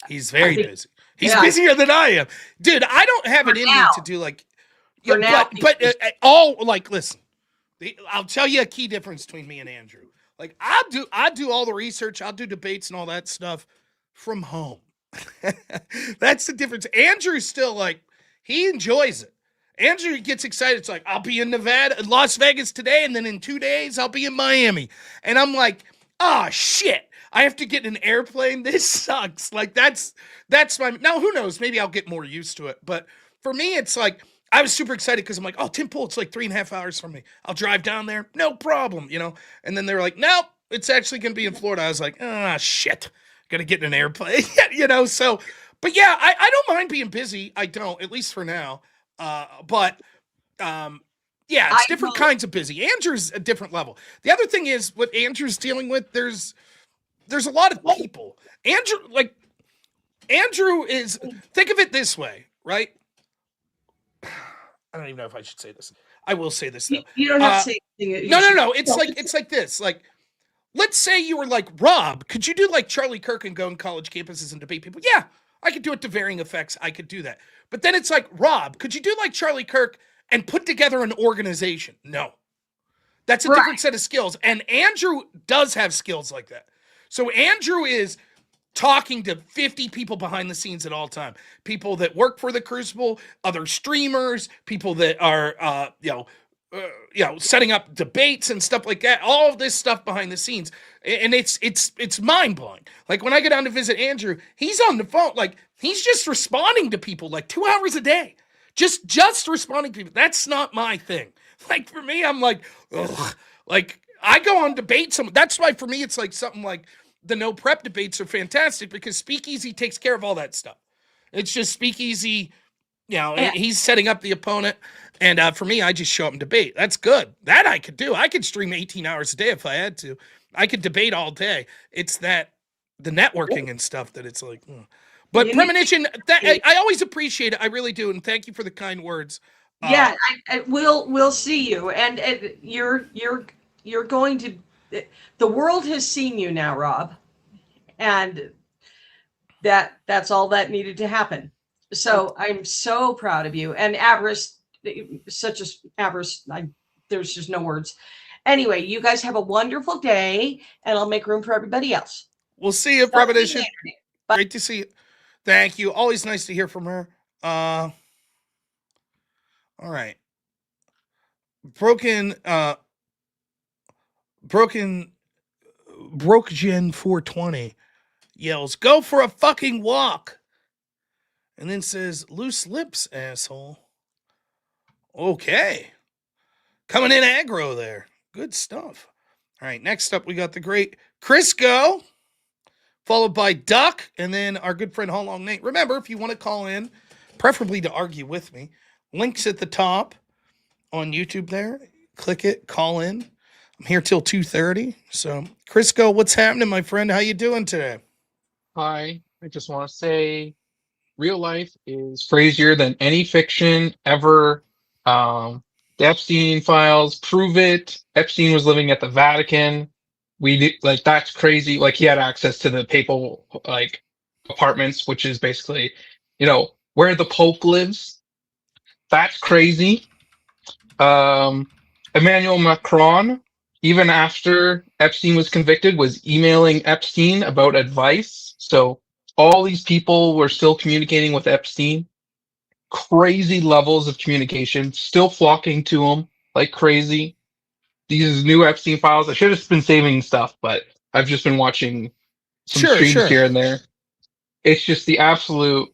He's very busy. He's busier than I am. Dude, I don't have it in me to do like, listen, I'll tell you a key difference between me and Andrew. Like I do all the research, I'll do debates and all that stuff from home. That's the difference. Andrew's still like, he enjoys it. Andrew gets excited. It's like, I'll be in Las Vegas today, and then in 2 days, I'll be in Miami. And I'm like, oh, shit. I have to get in an airplane. This sucks. Like, that's now, who knows? Maybe I'll get more used to it. But for me, it's like, I was super excited because I'm like, oh, Tim Pool, it's like 3.5 hours from me. I'll drive down there. No problem, And then they're like, nope, it's actually going to be in Florida. I was like, ah, shit. Got to get in an airplane, So, but yeah, I don't mind being busy. I don't, at least for now. But it's different kinds of busy. Andrew's a different level. The other thing is what Andrew's dealing with. There's a lot of people. Andrew is, think of it this way, right? I don't even know if I should say this. I will say this though. You don't have to say anything. No. It's like this. Like let's say you were like, Rob, could you do like Charlie Kirk and go on college campuses and debate people? Yeah, I could do it to varying effects. I could do that. But then it's like, Rob, could you do like Charlie Kirk and put together an organization? No. That's a different set of skills. And Andrew does have skills like that. So Andrew is talking to 50 people behind the scenes at all time. People that work for the Crucible, other streamers, people that are setting up debates and stuff like that. All of this stuff behind the scenes. And it's mind-blowing. Like when I go down to visit Andrew, he's on the phone, like he's just responding to people like 2 hours a day. Just responding to people. That's not my thing. Like for me, I'm like, ugh. Like I go on debates. That's why for me, it's like something like the no prep debates are fantastic because Speakeasy takes care of all that stuff. It's just Speakeasy, he's setting up the opponent. And for me, I just show up and debate. That's good. That I could do. I could stream 18 hours a day if I had to. I could debate all day. It's the networking and stuff that it's like, But Premonition, I always appreciate it. I really do. And thank you for the kind words. Yeah, we'll see you. And you're going to, the world has seen you now, Rob. And that's all that needed to happen. So I'm so proud of you. And Avarice, Avarice, there's just no words. Anyway, you guys have a wonderful day, and I'll make room for everybody else. We'll see you, Premonition. Great to see you. Thank you. Always nice to hear from her. All right. Broke Gen 420 yells, "Go for a fucking walk," and then says, "Loose lips, asshole." Okay. Coming in aggro there. Good stuff. All right, next up we got the great Crisco, followed by Duck, and then our good friend How Long Nate. Remember, if you want to call in, preferably to argue with me, links at the top on YouTube there. Click it, call in. I'm here till 2:30. So, Crisco, what's happening, my friend? How you doing today? Hi, I just want to say real life is crazier than any fiction ever. The Epstein files prove it. Epstein was living at the Vatican. That's crazy. Like he had access to the papal apartments, which is basically, where the Pope lives. That's crazy. Emmanuel Macron, even after Epstein was convicted, was emailing Epstein about advice. So all these people were still communicating with Epstein. Crazy levels of communication, still flocking to him like crazy. These new Epstein files, I should have been saving stuff, but I've just been watching some streams here and there. It's just the absolute,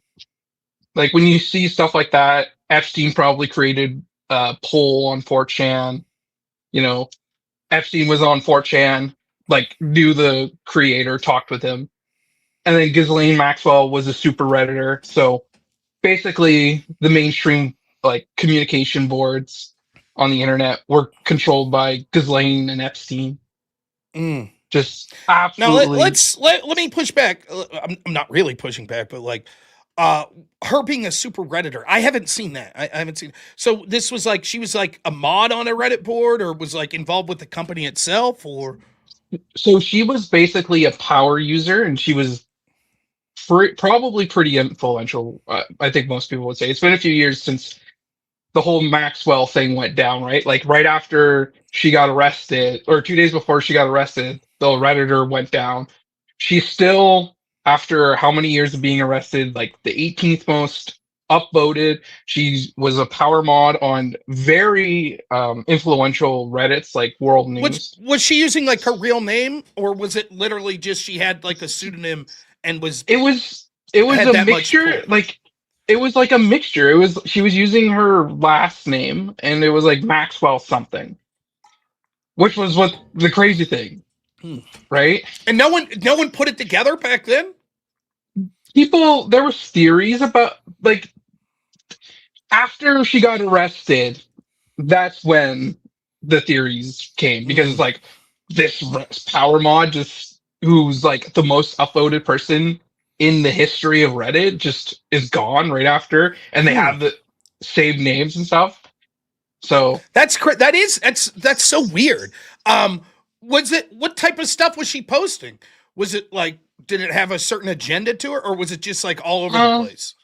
like when you see stuff like that, Epstein probably created a poll on 4chan. Epstein was on 4chan, knew the creator, talked with him. And then Ghislaine Maxwell was a super Redditor. So basically the mainstream communication boards on the internet were controlled by Ghislaine and Epstein. Just absolutely. Now let me push back. I'm not really pushing back, but her being a super Redditor, I haven't seen that. I haven't seen. So this was she was a mod on a Reddit board, or was involved with the company itself, or. So she was basically a power user, and she was probably pretty influential. I think most people would say. It's been a few years since the whole Maxwell thing went down, right? Right after she got arrested, or 2 days before she got arrested, the Redditor went down. She's still, after how many years of being arrested, the 18th most upvoted. She was a power mod on very influential Reddits like World News. Was she using her real name, or was it literally just she had a pseudonym and was? It was a mixture. It was a mixture. She was using her last name, and it was Maxwell something, which was what the crazy thing, right? And no one put it together back then. There was theories about after she got arrested, that's when the theories came, because this power mod who's the most upvoted person in the history of Reddit just is gone right after, and they have the same names and stuff. So that's so weird. Was it, what type of stuff was she posting? Was it like, did it have a certain agenda to her, or was it just like all over the Uh, place?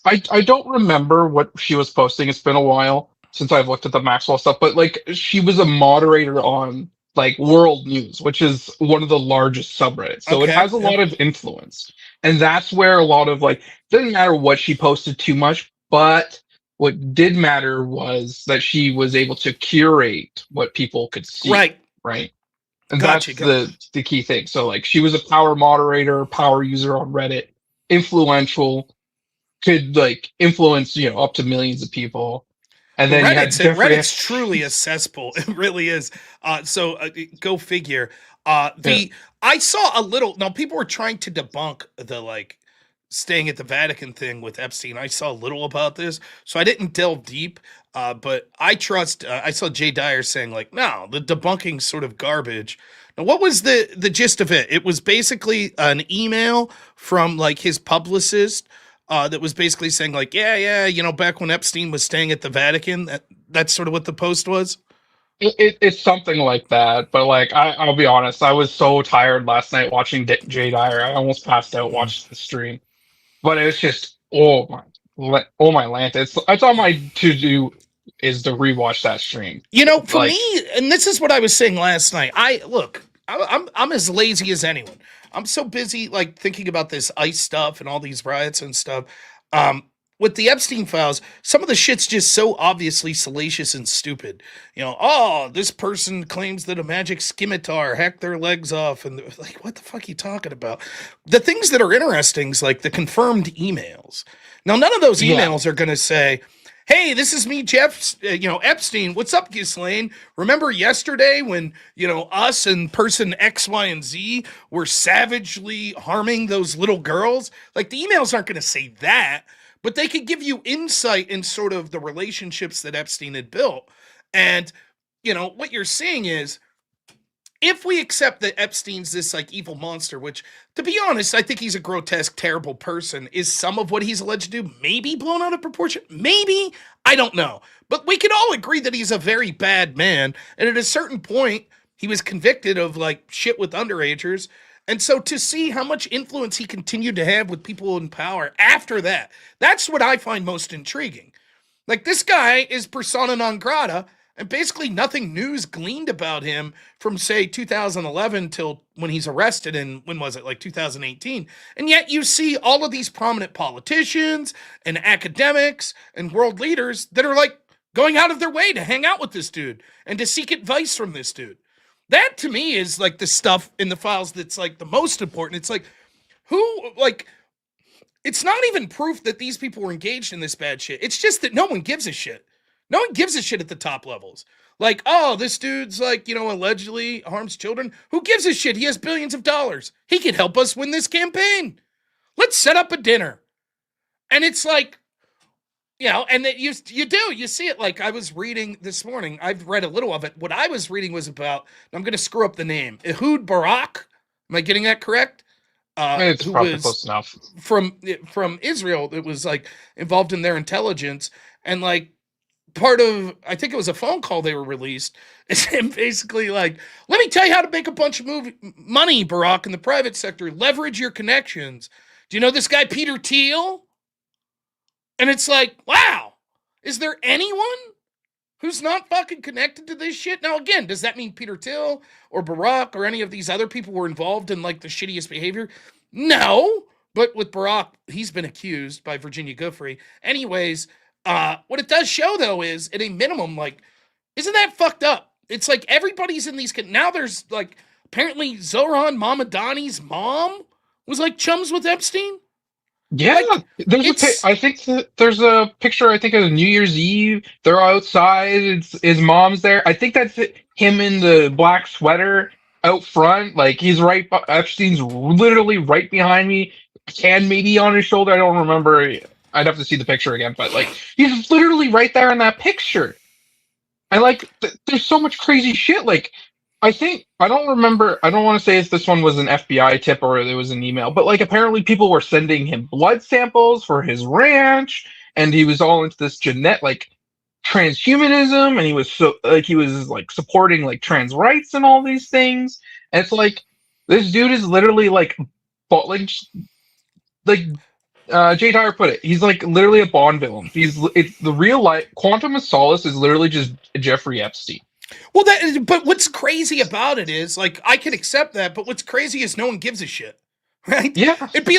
I don't remember what she was posting. It's been a while since I've looked at the Maxwell stuff, but like she was a moderator on like World News, which is one of the largest subreddits. So it Okay. has a Yeah. lot of influence. And that's where a lot of like doesn't matter what she posted too much, but what did matter was that she was able to curate what people could see, Right. right? And Gotcha. that's the key thing. So like she was a power moderator, power user on Reddit, influential, could like influence, up to millions of people. And then you had Jeffrey Reddit's Epstein. truly a cesspool. It really is. Go figure. Yeah. The I saw a little. Now people were trying to debunk the like staying at the Vatican thing with Epstein. I saw a little about this, so I didn't delve deep. But I trust. I saw Jay Dyer saying like, no, the debunking's sort of garbage. Now, what was the gist of it? It was basically an email from like his publicist that was basically saying like, yeah, back when Epstein was staying at the Vatican, that's sort of what the post was. It's something like that, but like I'll be honest, I was so tired last night watching Jay Dyer. I almost passed out watching the stream. But it's just oh my lanta. It's on my to do is to rewatch that stream. For me, Like and this is what I was saying last night. I'm as lazy as anyone. I'm so busy like thinking about this ICE stuff and all these riots and stuff. Um, with the Epstein files, some of the shit's just so obviously salacious and stupid. Oh, this person claims that a magic scimitar hacked their legs off, and like, what the fuck are you talking about? The things that are interesting is like the confirmed emails. Now, none of those yeah. emails are going to say, hey, this is me, Jeff, Epstein. What's up, Ghislaine? Remember yesterday when, us and person X, Y, and Z were savagely harming those little girls? Like, the emails aren't going to say that, but they could give you insight in sort of the relationships that Epstein had built. And, what you're seeing is, if we accept that Epstein's this like evil monster, which to be honest, I think he's a grotesque, terrible person, is some of what he's alleged to do maybe blown out of proportion? Maybe. I don't know. But we can all agree that he's a very bad man. And at a certain point, he was convicted of like shit with underagers. And so to see how much influence he continued to have with people in power after that, that's what I find most intriguing. Like, this guy is persona non grata, and basically nothing news gleaned about him from, say, 2011 till when he's arrested in, when was it, like 2018. And yet you see all of these prominent politicians and academics and world leaders that are like going out of their way to hang out with this dude and to seek advice from this dude. That to me is like the stuff in the files that's like the most important. It's like, who, like, it's not even proof that these people were engaged in this bad shit. It's just that no one gives a shit. No one gives a shit at the top levels. Like, oh, this dude's like, allegedly harms children. Who gives a shit? He has billions of dollars. He could help us win this campaign. Let's set up a dinner. And it's like, and that you see it. Like, I was reading this morning. I've read a little of it. What I was reading was about, I'm going to screw up the name, Ehud Barak. Am I getting that correct? It's Who probably was close enough. from Israel that was like involved in their intelligence, and like part of, I think it was a phone call they were released, is him basically like, let me tell you how to make a bunch of money, Barack, in the private sector. Leverage your connections. Do you know this guy Peter Thiel? And it's like, wow, is there anyone who's not fucking connected to this shit? Now, again, does that mean Peter Thiel or Barack or any of these other people were involved in like the shittiest behavior? No. But with Barack, he's been accused by Virginia Giuffre. Anyways, what it does show, though, is at a minimum, like, isn't that fucked up? It's like everybody's in these. Now there's like, apparently Zohran Mamdani's mom was like chums with Epstein. Yeah, Like, I think there's a picture. I think of New Year's Eve. They're outside. His mom's there. I think that's him in the black sweater out front. Like he's right. Epstein's literally right behind me. Hand maybe on his shoulder. I don't remember. I'd have to see the picture again. But like he's literally right there in that picture. And like there's so much crazy shit. Like I don't remember. I don't want to say if this one was an FBI tip or it was an email, but like apparently people were sending him blood samples for his ranch, and he was all into this genetic. Like transhumanism, and he was supporting like trans rights and all these things. And it's like this dude is literally like, like Jay Dyer put it. He's like literally a Bond villain. It's the real life. Quantum of Solace is literally just Jeffrey Epstein. Well, but what's crazy about it is, like, I can accept that, but what's crazy is no one gives a shit, right? Yeah. It'd be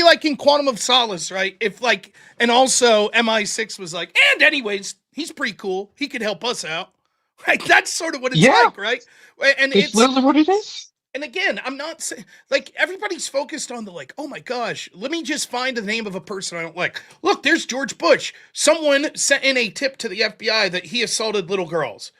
like in Quantum of Solace, right? If like, and also MI6 was like, and anyways, he's pretty cool. He could help us out, right? That's sort of what it's Yeah. like, right? And It's literally what it is. and again, I'm not saying, like, everybody's focused on the, like, oh my gosh, let me just find the name of a person I don't like. Look, there's George Bush. Someone sent in a tip to the FBI that he assaulted little girls.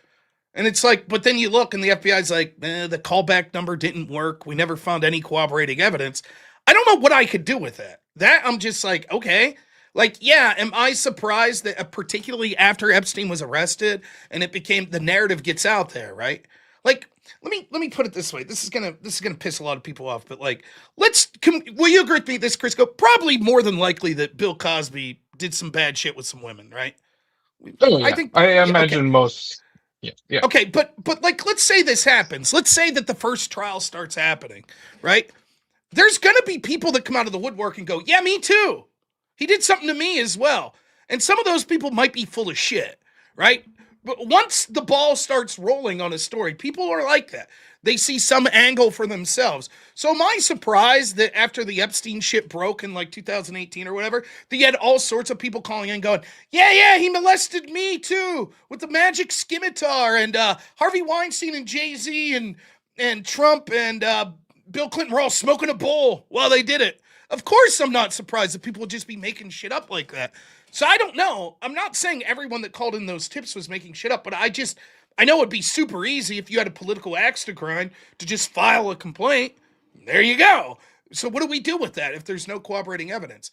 And it's like, but then you look and the FBI's like, the callback number didn't work. We never found any corroborating evidence. I don't know what I could do with that. That I'm just like, okay. Like, yeah, am I surprised that particularly after Epstein was arrested and it became the narrative gets out there, right? Like, let me put it this way. This is gonna piss a lot of people off, but like, will you agree with me this, Crisco? Probably more than likely that Bill Cosby did some bad shit with some women, right? Oh yeah. I think I yeah, imagine okay. most. Yeah. Yeah. Okay, but like, let's say this happens. Let's say that the first trial starts happening, right? There's gonna be people that come out of the woodwork and go, yeah, me too. He did something to me as well. And some of those people might be full of shit, right? But once the ball starts rolling on a story, people are like that. They see some angle for themselves. So am I surprised that after the Epstein shit broke in like 2018 or whatever, that you had all sorts of people calling in going, yeah, he molested me too with the magic scimitar, and Harvey Weinstein and Jay-Z and Trump and Bill Clinton were all smoking a bowl while they did it. Of course I'm not surprised that people would just be making shit up like that. So I don't know. I'm not saying everyone that called in those tips was making shit up, but I know it'd be super easy if you had a political axe to grind to just file a complaint. There you go. So what do we do with that if there's no corroborating evidence?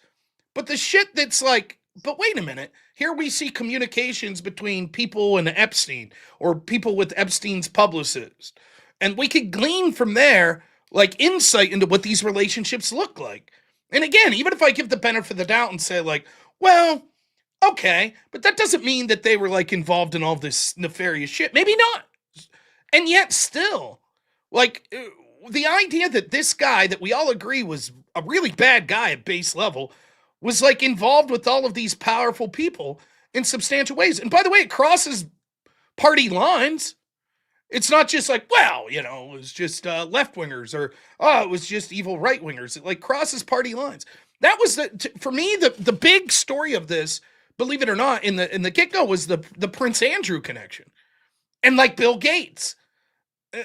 But the shit that's like, but wait a minute. Here we see communications between people and Epstein or people with Epstein's publicist. And we could glean from there like insight into what these relationships look like. And again, even if I give the benefit of the doubt and say like, well, okay, but that doesn't mean that they were like involved in all this nefarious shit. Maybe not. And yet still, like the idea that this guy that we all agree was a really bad guy at base level was like involved with all of these powerful people in substantial ways. And by the way, it crosses party lines. It's not just like, well, you know, it was just left wingers or, oh, it was just evil right wingers. It like crosses party lines. That was for me, the big story of this, believe it or not, in the get-go was the Prince Andrew connection. And like Bill Gates.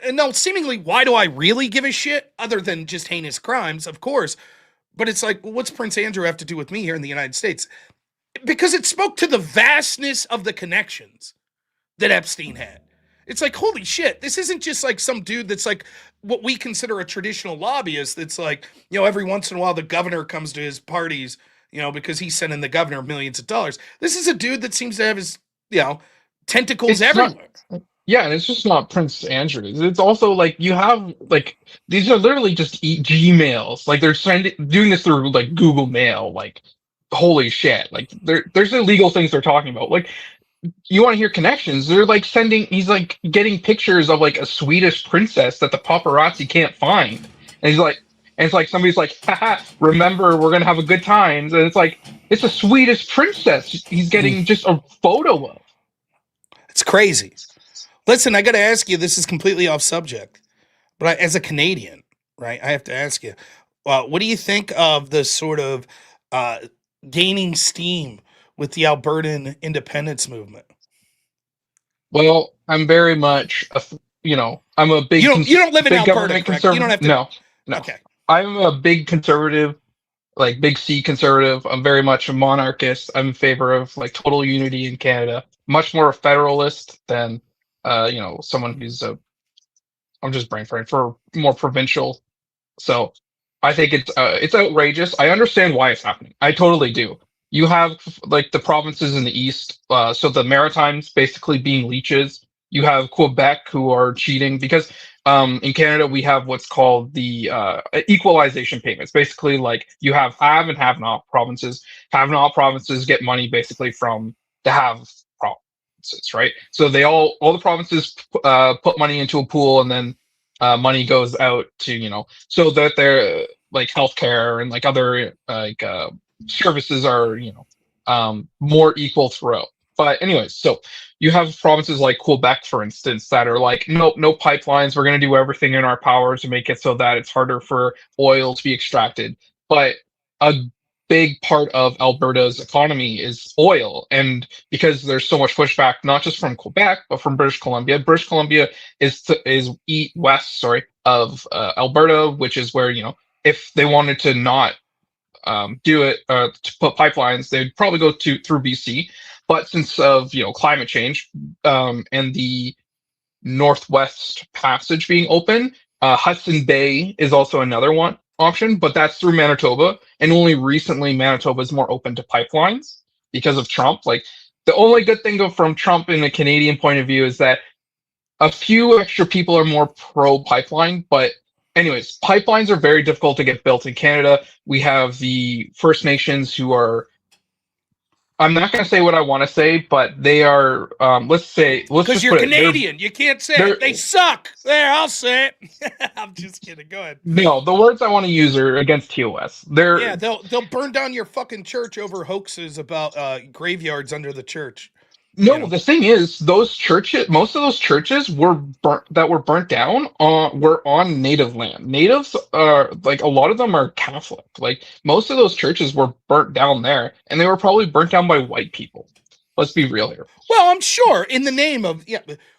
And now seemingly, why do I really give a shit other than just heinous crimes, of course. But it's like, well, what's Prince Andrew have to do with me here in the United States? Because it spoke to the vastness of the connections that Epstein had. It's like, holy shit, this isn't just like some dude that's like what we consider a traditional lobbyist that's like, you know, every once in a while the governor comes to his parties, you know, because he's sending the governor millions of dollars. This is a dude that seems to have his, you know, tentacles everywhere. Yeah, and it's just not Prince Andrew. It's also like you have like these are literally just Gmails. Like they're doing this through like Google Mail. Like holy shit! Like there's illegal things they're talking about. Like you want to hear connections? They're like sending. He's like getting pictures of like a Swedish princess that the paparazzi can't find, and he's like, and it's like somebody's like, haha, remember we're gonna have a good time, and it's like it's a Swedish princess. He's getting just a photo of. It's crazy. Listen, I got to ask you, this is completely off subject, but as a Canadian, right, I have to ask you, what do you think of the sort of gaining steam with the Albertan independence movement? Well, I'm very much, I'm a big. You don't live in big Alberta, correct? You don't have to. No. Okay. I'm a big conservative, like big C conservative. I'm very much a monarchist. I'm in favor of like total unity in Canada. Much more a federalist than, someone who's I'm just brain fried for more provincial. So I think it's outrageous. I understand why it's happening. I totally do. You have like the provinces in the east, so the Maritimes basically being leeches. You have Quebec who are cheating because in Canada we have what's called the equalization payments. Basically, like you have and have not provinces. Have not provinces get money basically from to have provinces, right? So all the provinces put money into a pool, and then money goes out to, so that they're like healthcare and like other services are more equal throughout. But anyways, so you have provinces like Quebec, for instance, that are like, nope, no pipelines. We're going to do everything in our power to make it so that it's harder for oil to be extracted. But a big part of Alberta's economy is oil. And because there's so much pushback, not just from Quebec, but from British Columbia. British Columbia is west, of Alberta, which is where, if they wanted to not do it to put pipelines, they'd probably go through BC. But since of climate change and the Northwest Passage being open, Hudson Bay is also another one option, but that's through Manitoba. And only recently Manitoba is more open to pipelines because of Trump. Like the only good thing from Trump in a Canadian point of view is that a few extra people are more pro pipeline, but anyways, pipelines are very difficult to get built in Canada. We have the First Nations who are, I'm not going to say what I want to say, but they are, let's Because just you're put it, Canadian. You can't say it. They suck. There, I'll say it. I'm just kidding. Go ahead. no, the words I want to use are against TOS. Yeah, they'll burn down your fucking church over hoaxes about graveyards under the church. No, the thing is, those churches, most of those churches were burnt down were on native land. Natives are like, a lot of them are Catholic. Like most of those churches were burnt down there, and they were probably burnt down by white people. Let's be real here. Well, I'm sure in the name of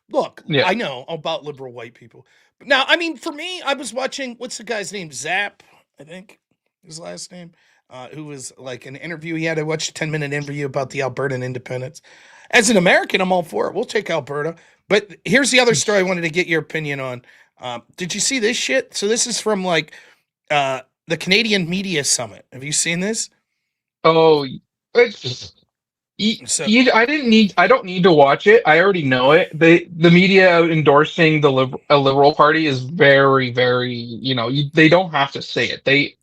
look, Yeah. I know about liberal white people. But now, I mean, for me, I was watching, what's the guy's name? Zap, I think his last name. Who was like an interview he had. I watched a 10-minute interview about the Albertan independence. As an American, I'm all for it. We'll take Alberta. But here's the other story I wanted to get your opinion on. Did you see this shit? So this is from like the Canadian Media Summit. Have you seen this? Oh, it's just. So, I don't need to watch it. I already know it. The media endorsing a liberal party is very, very, they don't have to say it. They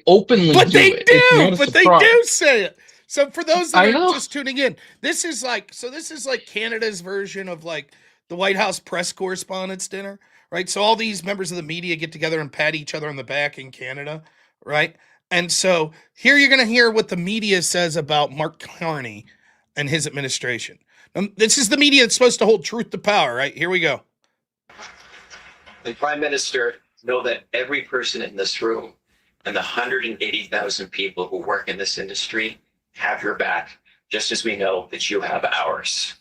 openly but do they it. do, but they do say it. So for those that I are know. just tuning in, this is like Canada's version of like the White House press correspondence dinner, right? So all these members of the media get together and pat each other on the back in Canada, right? And so here you're going to hear what the media says about Mark Carney and his administration. This is the media that's supposed to hold truth to power, right? Here we go. The Prime Minister know that every person in this room and the 180,000 people who work in this industry have your back, just as we know that you have ours.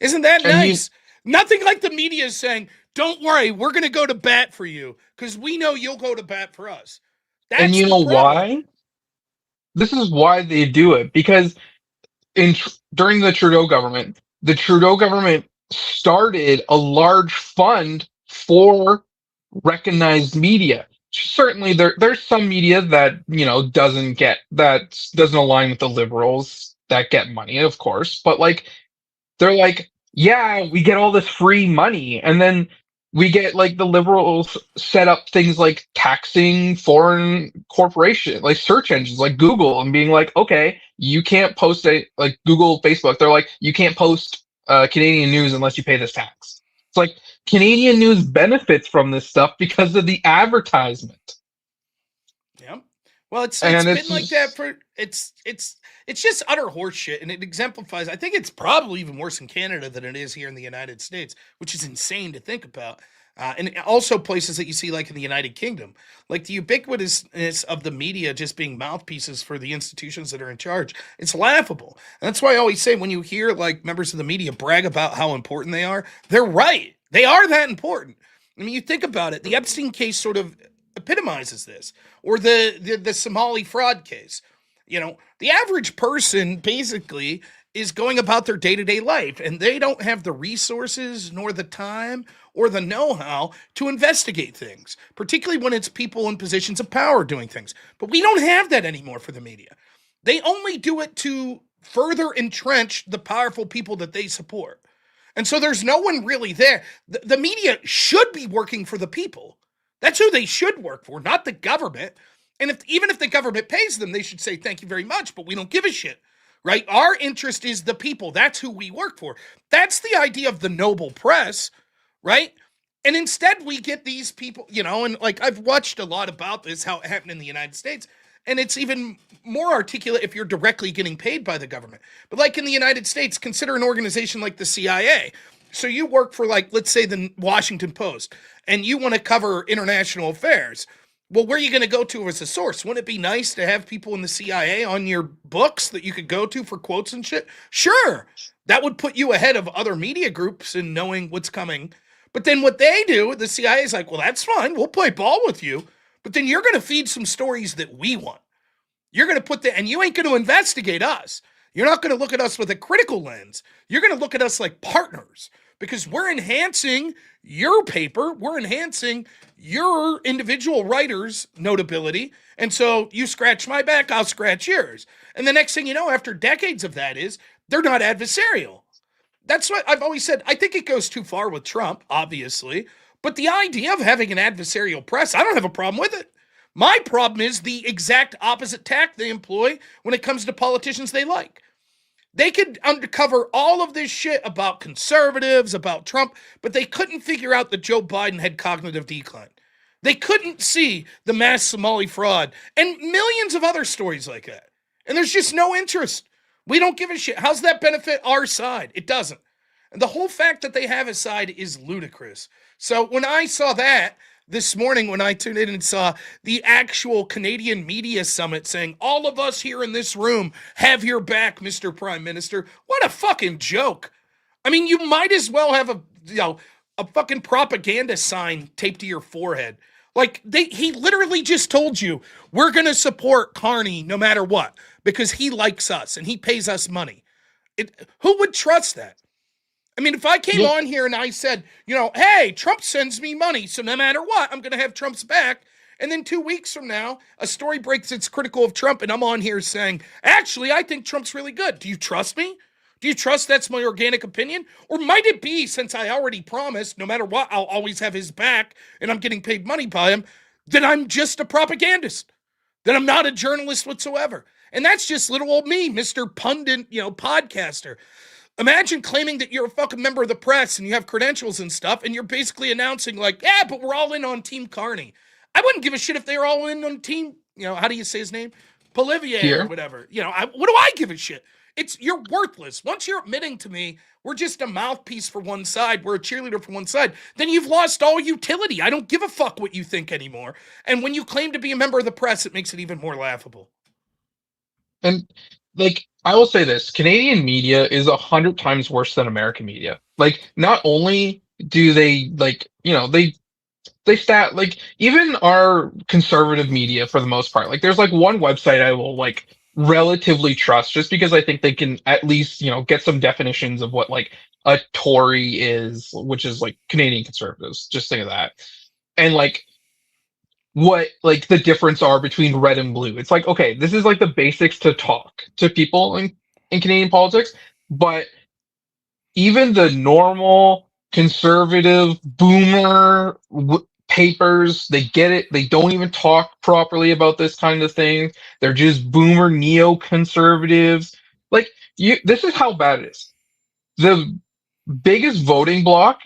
Isn't that nice? Nothing like the media is saying, don't worry, we're going to go to bat for you because we know you'll go to bat for us. That's and you know why? This is why they do it, because during the Trudeau government started a large fund for recognized media. Certainly there's some media that doesn't align with the liberals that get money, of course, but like they're like, yeah, we get all this free money, and then we get like the liberals set up things like taxing foreign corporation, like search engines like Google, and being like, okay, you can't post like Google, Facebook. They're like, you can't post Canadian news unless you pay this tax. It's like Canadian news benefits from this stuff because of the advertisement. Yeah. Well, it's been like that for it's just utter horseshit, and it exemplifies. I think it's probably even worse in Canada than it is here in the United States, which is insane to think about. And also places that you see, like in the United Kingdom, like the ubiquitousness of the media just being mouthpieces for the institutions that are in charge. It's laughable. And that's why I always say when you hear like members of the media brag about how important they are, they're right. They are that important. I mean, you think about it. The Epstein case sort of epitomizes this, or the Somali fraud case. The average person basically is going about their day-to-day life, and they don't have the resources nor the time or the know-how to investigate things, particularly when it's people in positions of power doing things. But we don't have that anymore for the media. They only do it to further entrench the powerful people that they support. And so there's no one really there. The media should be working for the people. That's who they should work for, not the government. And even if the government pays them, they should say thank you very much, but we don't give a shit. Right? Our interest is the people. That's who we work for. That's the idea of the noble press, right? And instead we get these people, and like I've watched a lot about this, how it happened in the United States, and it's even more articulate if you're directly getting paid by the government. But like in the United States, consider an organization like the CIA. So you work for, like, let's say the Washington Post, and you want to cover international affairs. Well, where are you going to go to as a source? Wouldn't it be nice to have people in the CIA on your books that you could go to for quotes and shit? Sure. That would put you ahead of other media groups in knowing what's coming. But then what they do, the CIA is like, well, that's fine. We'll play ball with you. But then you're going to feed some stories that we want. You're going to and you ain't going to investigate us. You're not going to look at us with a critical lens. You're going to look at us like partners because we're enhancing your paper. We're enhancing your individual writer's notability. And so you scratch my back, I'll scratch yours. And the next thing you know, after decades of that is they're not adversarial. That's what I've always said. I think it goes too far with Trump, obviously. But the idea of having an adversarial press, I don't have a problem with it. My problem is the exact opposite tack they employ when it comes to politicians they like. They could uncover all of this shit about conservatives, about Trump, but they couldn't figure out that Joe Biden had cognitive decline. They couldn't see the mass Somali fraud and millions of other stories like that. And there's just no interest. We don't give a shit. How's that benefit our side? It doesn't. And the whole fact that they have a side is ludicrous. So when I saw that this morning, when I tuned in and saw the actual Canadian Media Summit saying, all of us here in this room have your back, Mr. Prime Minister, what a fucking joke. I mean, you might as well have a fucking propaganda sign taped to your forehead. Like, he literally just told you, we're going to support Carney no matter what, because he likes us and he pays us money. Who would trust that? I mean, if I came on here and I said, hey, Trump sends me money, so no matter what, I'm going to have Trump's back. And then 2 weeks from now, a story breaks that's critical of Trump, and I'm on here saying, actually, I think Trump's really good. Do you trust me? Do you trust that's my organic opinion? Or might it be, since I already promised, no matter what, I'll always have his back, and I'm getting paid money by him, that I'm just a propagandist, that I'm not a journalist whatsoever? And that's just little old me, Mr. Pundit, podcaster. Imagine claiming that you're a fucking member of the press and you have credentials and stuff, and you're basically announcing like, yeah, but we're all in on Team Carney. I wouldn't give a shit if they were all in on Team, how do you say his name? Polivier or whatever. What do I give a shit? You're worthless. Once you're admitting to me, we're just a mouthpiece for one side, we're a cheerleader for one side, then you've lost all utility. I don't give a fuck what you think anymore. And when you claim to be a member of the press, it makes it even more laughable. And like, I will say this, Canadian media is 100 times worse than American media. Like, not only do they they stat, like, even our conservative media for the most part, like, there's like one website I will like relatively trust just because I think they can at least, get some definitions of what like a Tory is, which is like Canadian conservatives. Just think of that. And like, what like the difference are between red and blue. It's like, okay, this is like the basics to talk to people in Canadian politics, but even the normal conservative boomer papers, they get it. They don't even talk properly about this kind of thing. They're just boomer neoconservatives. Like, this is how bad it is. The biggest voting bloc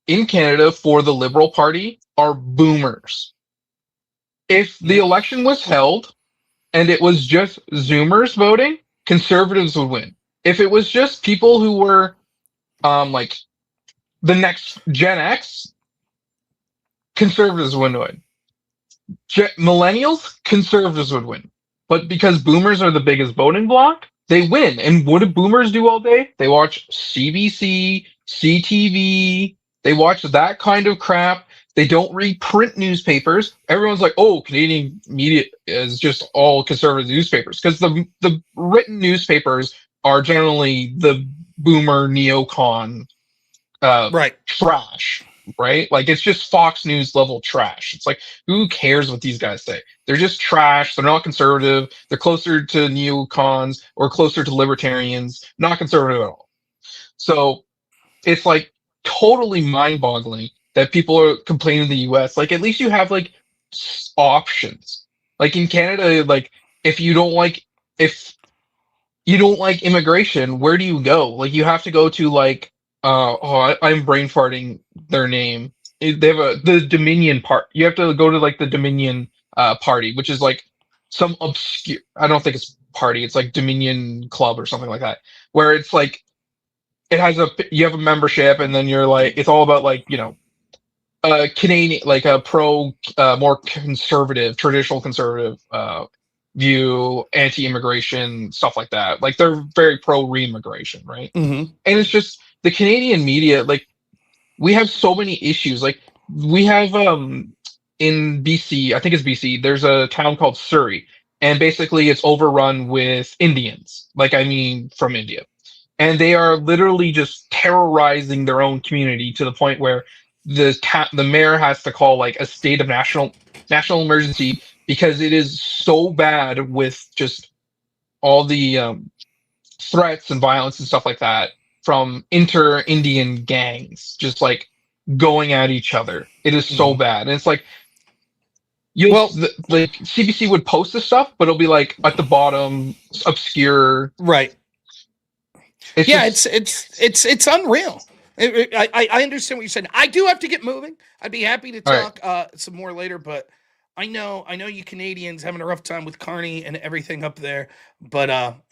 in Canada for the Liberal Party are boomers. If the election was held and it was just Zoomers voting, conservatives would win. If it was just people who were like the next Gen X, conservatives would win. Millennials, conservatives would win. But because boomers are the biggest voting bloc, they win. And what do boomers do all day? They watch CBC, CTV, they watch that kind of crap. They don't read print newspapers. Everyone's like, oh, Canadian media is just all conservative newspapers. Because the written newspapers are generally the boomer neocon trash, right? Like, it's just Fox News level trash. It's like, who cares what these guys say? They're just trash. They're not conservative. They're closer to neocons or closer to libertarians, not conservative at all. So it's like totally mind-boggling that people are complaining in the US. Like, at least you have like options. Like in Canada, like if you don't like if you don't like immigration, where do you go? Like you have to go to like I'm brain farting their name. They have the Dominion part. You have to go to like the Dominion party, which is like some obscure. I don't think it's party. It's like Dominion Club or something like that, where it's like it has you have a membership, and then you're like it's all about like Canadian, like a pro, more conservative, traditional conservative view, anti-immigration stuff like that. Like they're very pro re-immigration, right? Mm-hmm. And it's just the Canadian media. Like we have so many issues. Like we have in BC, I think it's BC. There's a town called Surrey, and basically it's overrun with Indians. Like I mean, from India, and they are literally just terrorizing their own community to the point where the mayor has to call like a state of national emergency because it is so bad with just all the threats and violence and stuff like that from inter-Indian gangs just like going at each other. It is so bad, and it's like like CBC would post this stuff, but it'll be like at the bottom, obscure. Right. It's it's unreal. I understand what you're saying. I do have to get moving. I'd be happy to talk some more later, but I know you Canadians having a rough time with Carney and everything up there, but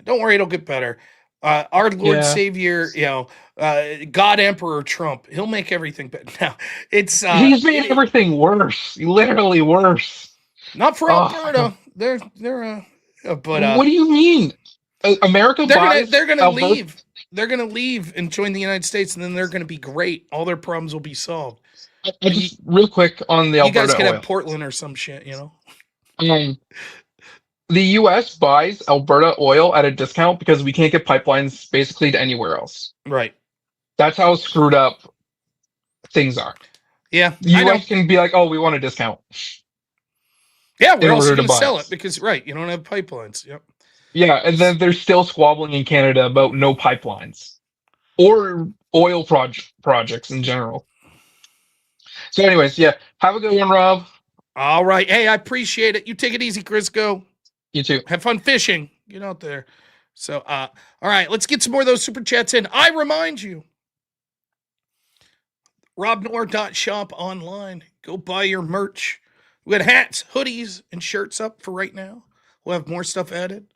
don't worry, it'll get better. Our Lord Savior, God Emperor Trump, he'll make everything better. Now it's he's made everything worse, literally worse. Not for Alberta. They're but what do you mean? America they're gonna leave. They're going to leave and join the United States, and then they're going to be great. All their problems will be solved. Just real quick on the Alberta you guys can oil. have Portland or some shit, The U.S. buys Alberta oil at a discount because we can't get pipelines basically to anywhere else. Right. That's how screwed up things are. Yeah. The U.S. can be like, oh, we want a discount. Yeah, we're also going to sell it because, you don't have pipelines. Yep. Yeah, and then they're still squabbling in Canada about no pipelines or oil projects in general. So anyways, have a good one, Rob. All right. Hey, I appreciate it. You take it easy, Crisco. You too. Have fun fishing. Get out there. So, all right, let's get some more of those super chats in. I remind you, robnoerr.shop online. Go buy your merch. We got hats, hoodies, and shirts up for right now. We'll have more stuff added.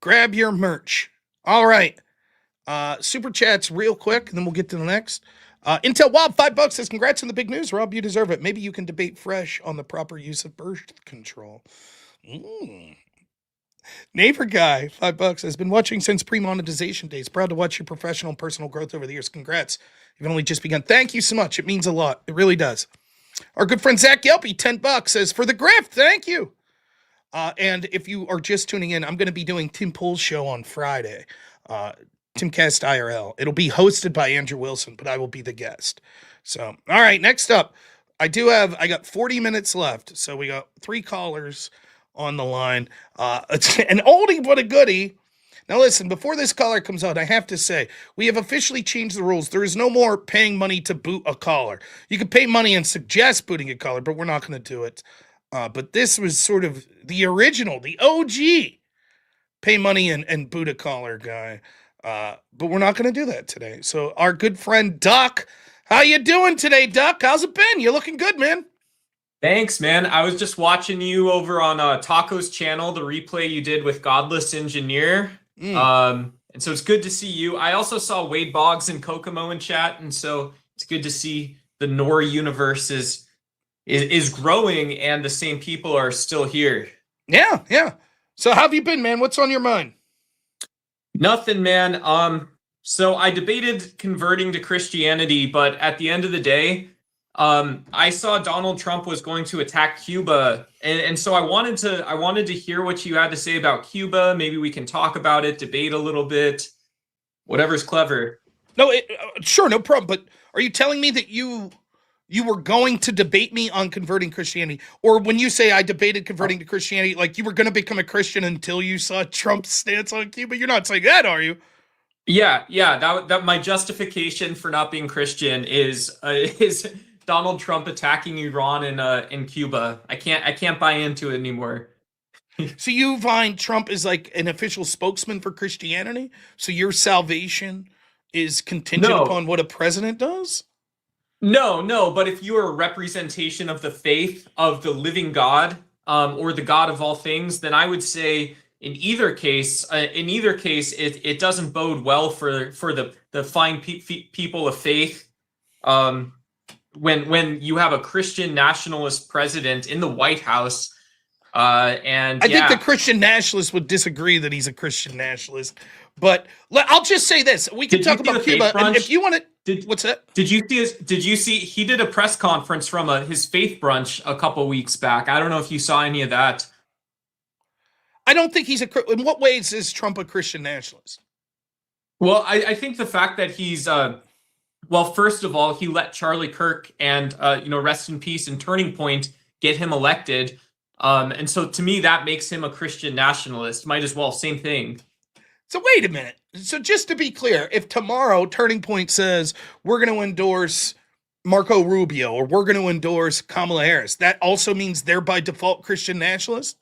Grab your merch. All right. Super chats real quick, and then we'll get to the next. Intel Wild, $5 says, congrats on the big news, Rob. You deserve it. Maybe you can debate fresh on the proper use of birth control. Neighbor Guy, $5 has been watching since pre-monetization days. Proud to watch your professional and personal growth over the years. Congrats. You've only just begun. Thank you so much. It means a lot. It really does. Our good friend Zach Yelpy, $10 says, for the grift. Thank you. And if you are just tuning in, I'm going to be doing Tim Pool's show on Friday, Timcast IRL. It'll be hosted by Andrew Wilson, but I will be the guest. So, all right, next up, I got 40 minutes left. So we got 3 callers on the line. It's an oldie but a goodie. Now listen, before this caller comes out, I have to say, we have officially changed the rules. There is no more paying money to boot a caller. You can pay money and suggest booting a caller, but we're not going to do it. But this was sort of the original, the OG pay money and boot a caller guy. But we're not going to do that today. So our good friend Duck, how you doing today, Duck? How's it been? You looking good, man. Thanks, man. I was just watching you over on Taco's channel, the replay you did with Godless Engineer. And so it's good to see you. I also saw Wade Boggs and Kokomo in chat, and so it's good to see the Nora universe is growing and the same people are still here. Yeah. So how have you been, man? What's on your mind? Nothing, man. So I debated converting to Christianity, but at the end of the day, I saw Donald Trump was going to attack Cuba, and so I wanted to hear what you had to say about Cuba. Maybe we can talk about it, debate a little bit, whatever's clever. No, sure, no problem. But are you telling me that you were going to debate me on converting Christianity, or when you say I debated converting to Christianity, like you were going to become a Christian until you saw Trump's stance on Cuba? You're not saying that, are you? Donald Trump attacking Iran and in Cuba. I can't buy into it anymore. So you find Trump is like an official spokesman for Christianity? So your salvation is contingent No. upon what a president does? No, but if you are a representation of the faith of the living God, or the God of all things, then I would say in either case, it doesn't bode well for the fine people of faith. When you have a Christian nationalist president in the White House, and I think the Christian nationalists would disagree that he's a Christian nationalist. But I'll just say this: we can Did you talk see about the Cuba, faith and brunch? if you want to, what's that? Did you see he did a press conference from his faith brunch a couple weeks back? I don't know if you saw any of that. I don't think he's a. In what ways is Trump a Christian nationalist? Well, I think the fact that he's well, first of all, he let Charlie Kirk and rest in peace and Turning Point get him elected. And so to me, that makes him a Christian nationalist. Might as well, same thing. So wait a minute. So just to be clear, if tomorrow Turning Point says we're going to endorse Marco Rubio or we're going to endorse Kamala Harris, that also means they're by default Christian nationalists?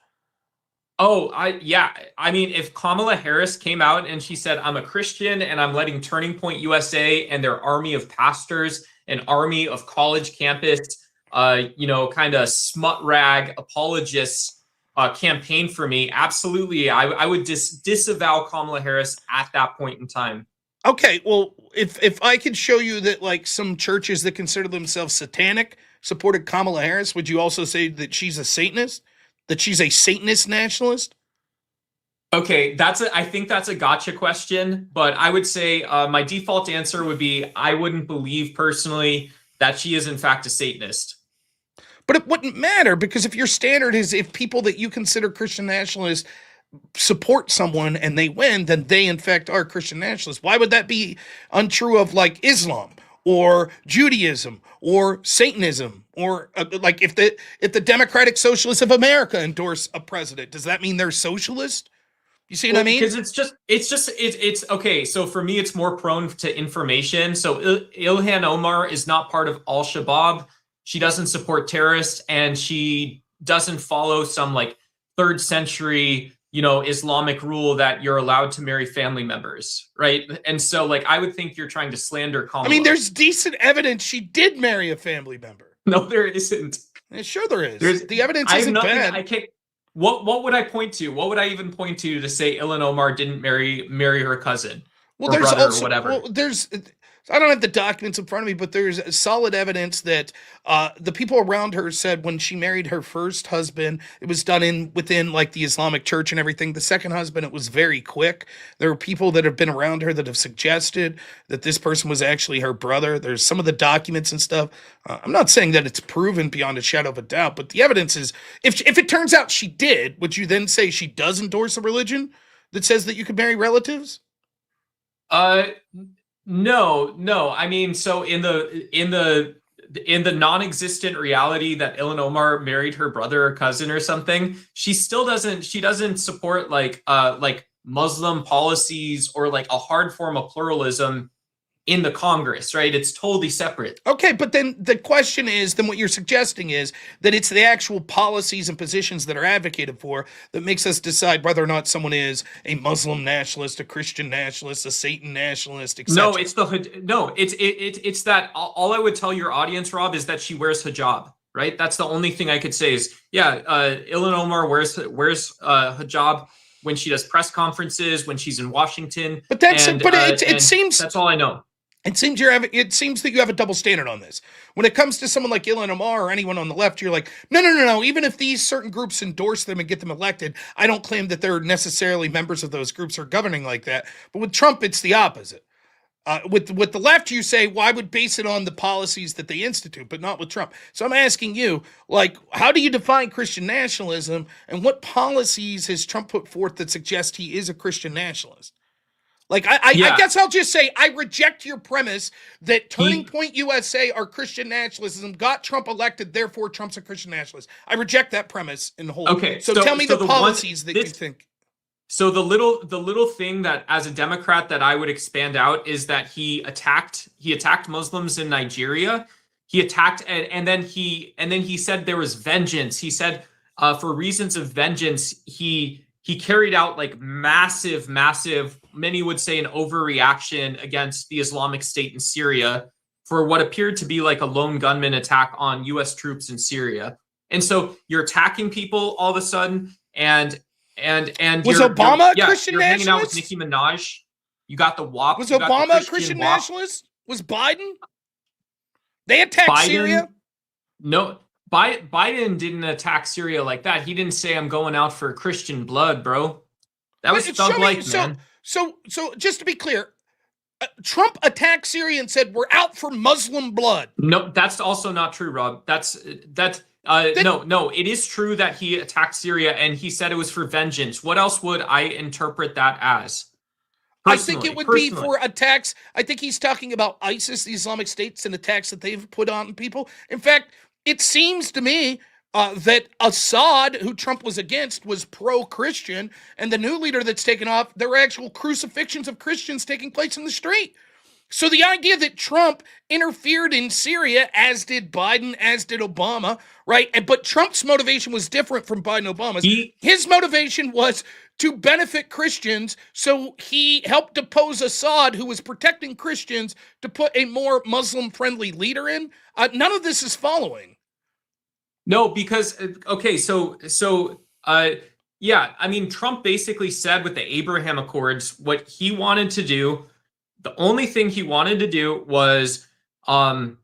Oh, I mean, if Kamala Harris came out and she said, I'm a Christian and I'm letting Turning Point USA and their army of pastors, an army of college campus, kind of smut rag apologists campaign for me, absolutely, I would disavow Kamala Harris at that point in time. Okay, well, if I could show you that like some churches that consider themselves satanic supported Kamala Harris, would you also say that she's a Satanist? That she's a Satanist nationalist? Okay, I think that's a gotcha question, but I would say my default answer would be I wouldn't believe personally that she is in fact a Satanist. But it wouldn't matter because if your standard is if people that you consider Christian nationalists support someone and they win, then they in fact are Christian nationalists. Why would that be untrue of like Islam or Judaism or Satanism or like if the Democratic Socialists of America endorse a president, does that mean they're socialist? You see what I mean? Because it's okay. So for me, it's more prone to information. So Ilhan Omar is not part of Al-Shabaab. She doesn't support terrorists, and she doesn't follow some like 3rd century, Islamic rule that you're allowed to marry family members, right? And so, like, I would think you're trying to slander Kamala. I mean, there's decent evidence she did marry a family member. No, there isn't. Sure, there is. The evidence isn't bad. I can't. What would I point to? What would I even point to say Ilhan Omar didn't marry her cousin? Well, or there's brother also or whatever. well, there's. I don't have the documents in front of me, but there's solid evidence that the people around her said when she married her first husband, it was done within like the Islamic Church and everything. The second husband, it was very quick. There are people that have been around her that have suggested that this person was actually her brother. There's some of the documents and stuff. I'm not saying that it's proven beyond a shadow of a doubt, but the evidence is if it turns out she did, would you then say she does endorse a religion that says that you could marry relatives? No. I mean, so in the non-existent reality that Ilhan Omar married her brother or cousin or something, she doesn't support like Muslim policies or like a hard form of pluralism in the Congress, right? It's totally separate. Okay, but then the question is, then what you're suggesting is that it's the actual policies and positions that are advocated for that makes us decide whether or not someone is a Muslim nationalist, a Christian nationalist, a Satan nationalist, etc. No, it's that all I would tell your audience, Rob, is that she wears hijab, right? That's the only thing I could say is, Ilhan Omar wears hijab when she does press conferences, when she's in Washington. But it seems that's all I know. It seems that you have a double standard on this. When it comes to someone like Ilhan Omar or anyone on the left, you're like, no. Even if these certain groups endorse them and get them elected, I don't claim that they're necessarily members of those groups or governing like that. But with Trump, it's the opposite. With the left, you say, well, I would base it on the policies that they institute, but not with Trump. So I'm asking you, like, how do you define Christian nationalism, and what policies has Trump put forth that suggest he is a Christian nationalist? Like, I guess I'll just say I reject your premise that Turning Point USA are Christian nationalism got Trump elected, therefore Trump's a Christian nationalist. I reject that premise in whole. Okay, so tell me the policies that you think. So the little thing that as a Democrat that I would expand out is that he attacked Muslims in Nigeria, he attacked, and then he said there was vengeance. He said for reasons of vengeance, he carried out like massive, many would say an overreaction against the Islamic State in Syria for what appeared to be like a lone gunman attack on U.S. troops in Syria. And so you're attacking people all of a sudden, and Was Obama a Christian you're hanging out with nationalist? Nicki Minaj. You got the WAP. Was you got the Obama a Christian WAP. nationalist? Was Biden? They attacked Syria? No, Biden didn't attack Syria like that. He didn't say, I'm going out for Christian blood, bro. That was thug-like, man. So just to be clear, Trump attacked Syria and said, we're out for Muslim blood. No, that's also not true, Rob. No, it is true that he attacked Syria and he said it was for vengeance. What else would I interpret that as? I think it would be for attacks. I think he's talking about ISIS, the Islamic States, and attacks that they've put on people. In fact, it seems to me that Assad, who Trump was against, was pro-Christian, and the new leader that's taken off, there were actual crucifixions of Christians taking place in the street. So the idea that Trump interfered in Syria, as did Biden, as did Obama, right? But Trump's motivation was different from Biden and Obama's. His motivation was to benefit Christians, so he helped depose Assad, who was protecting Christians, to put a more Muslim-friendly leader in. None of this is following. No, because yeah, I mean, Trump basically said with the Abraham Accords what he wanted to do. The only thing he wanted to do was say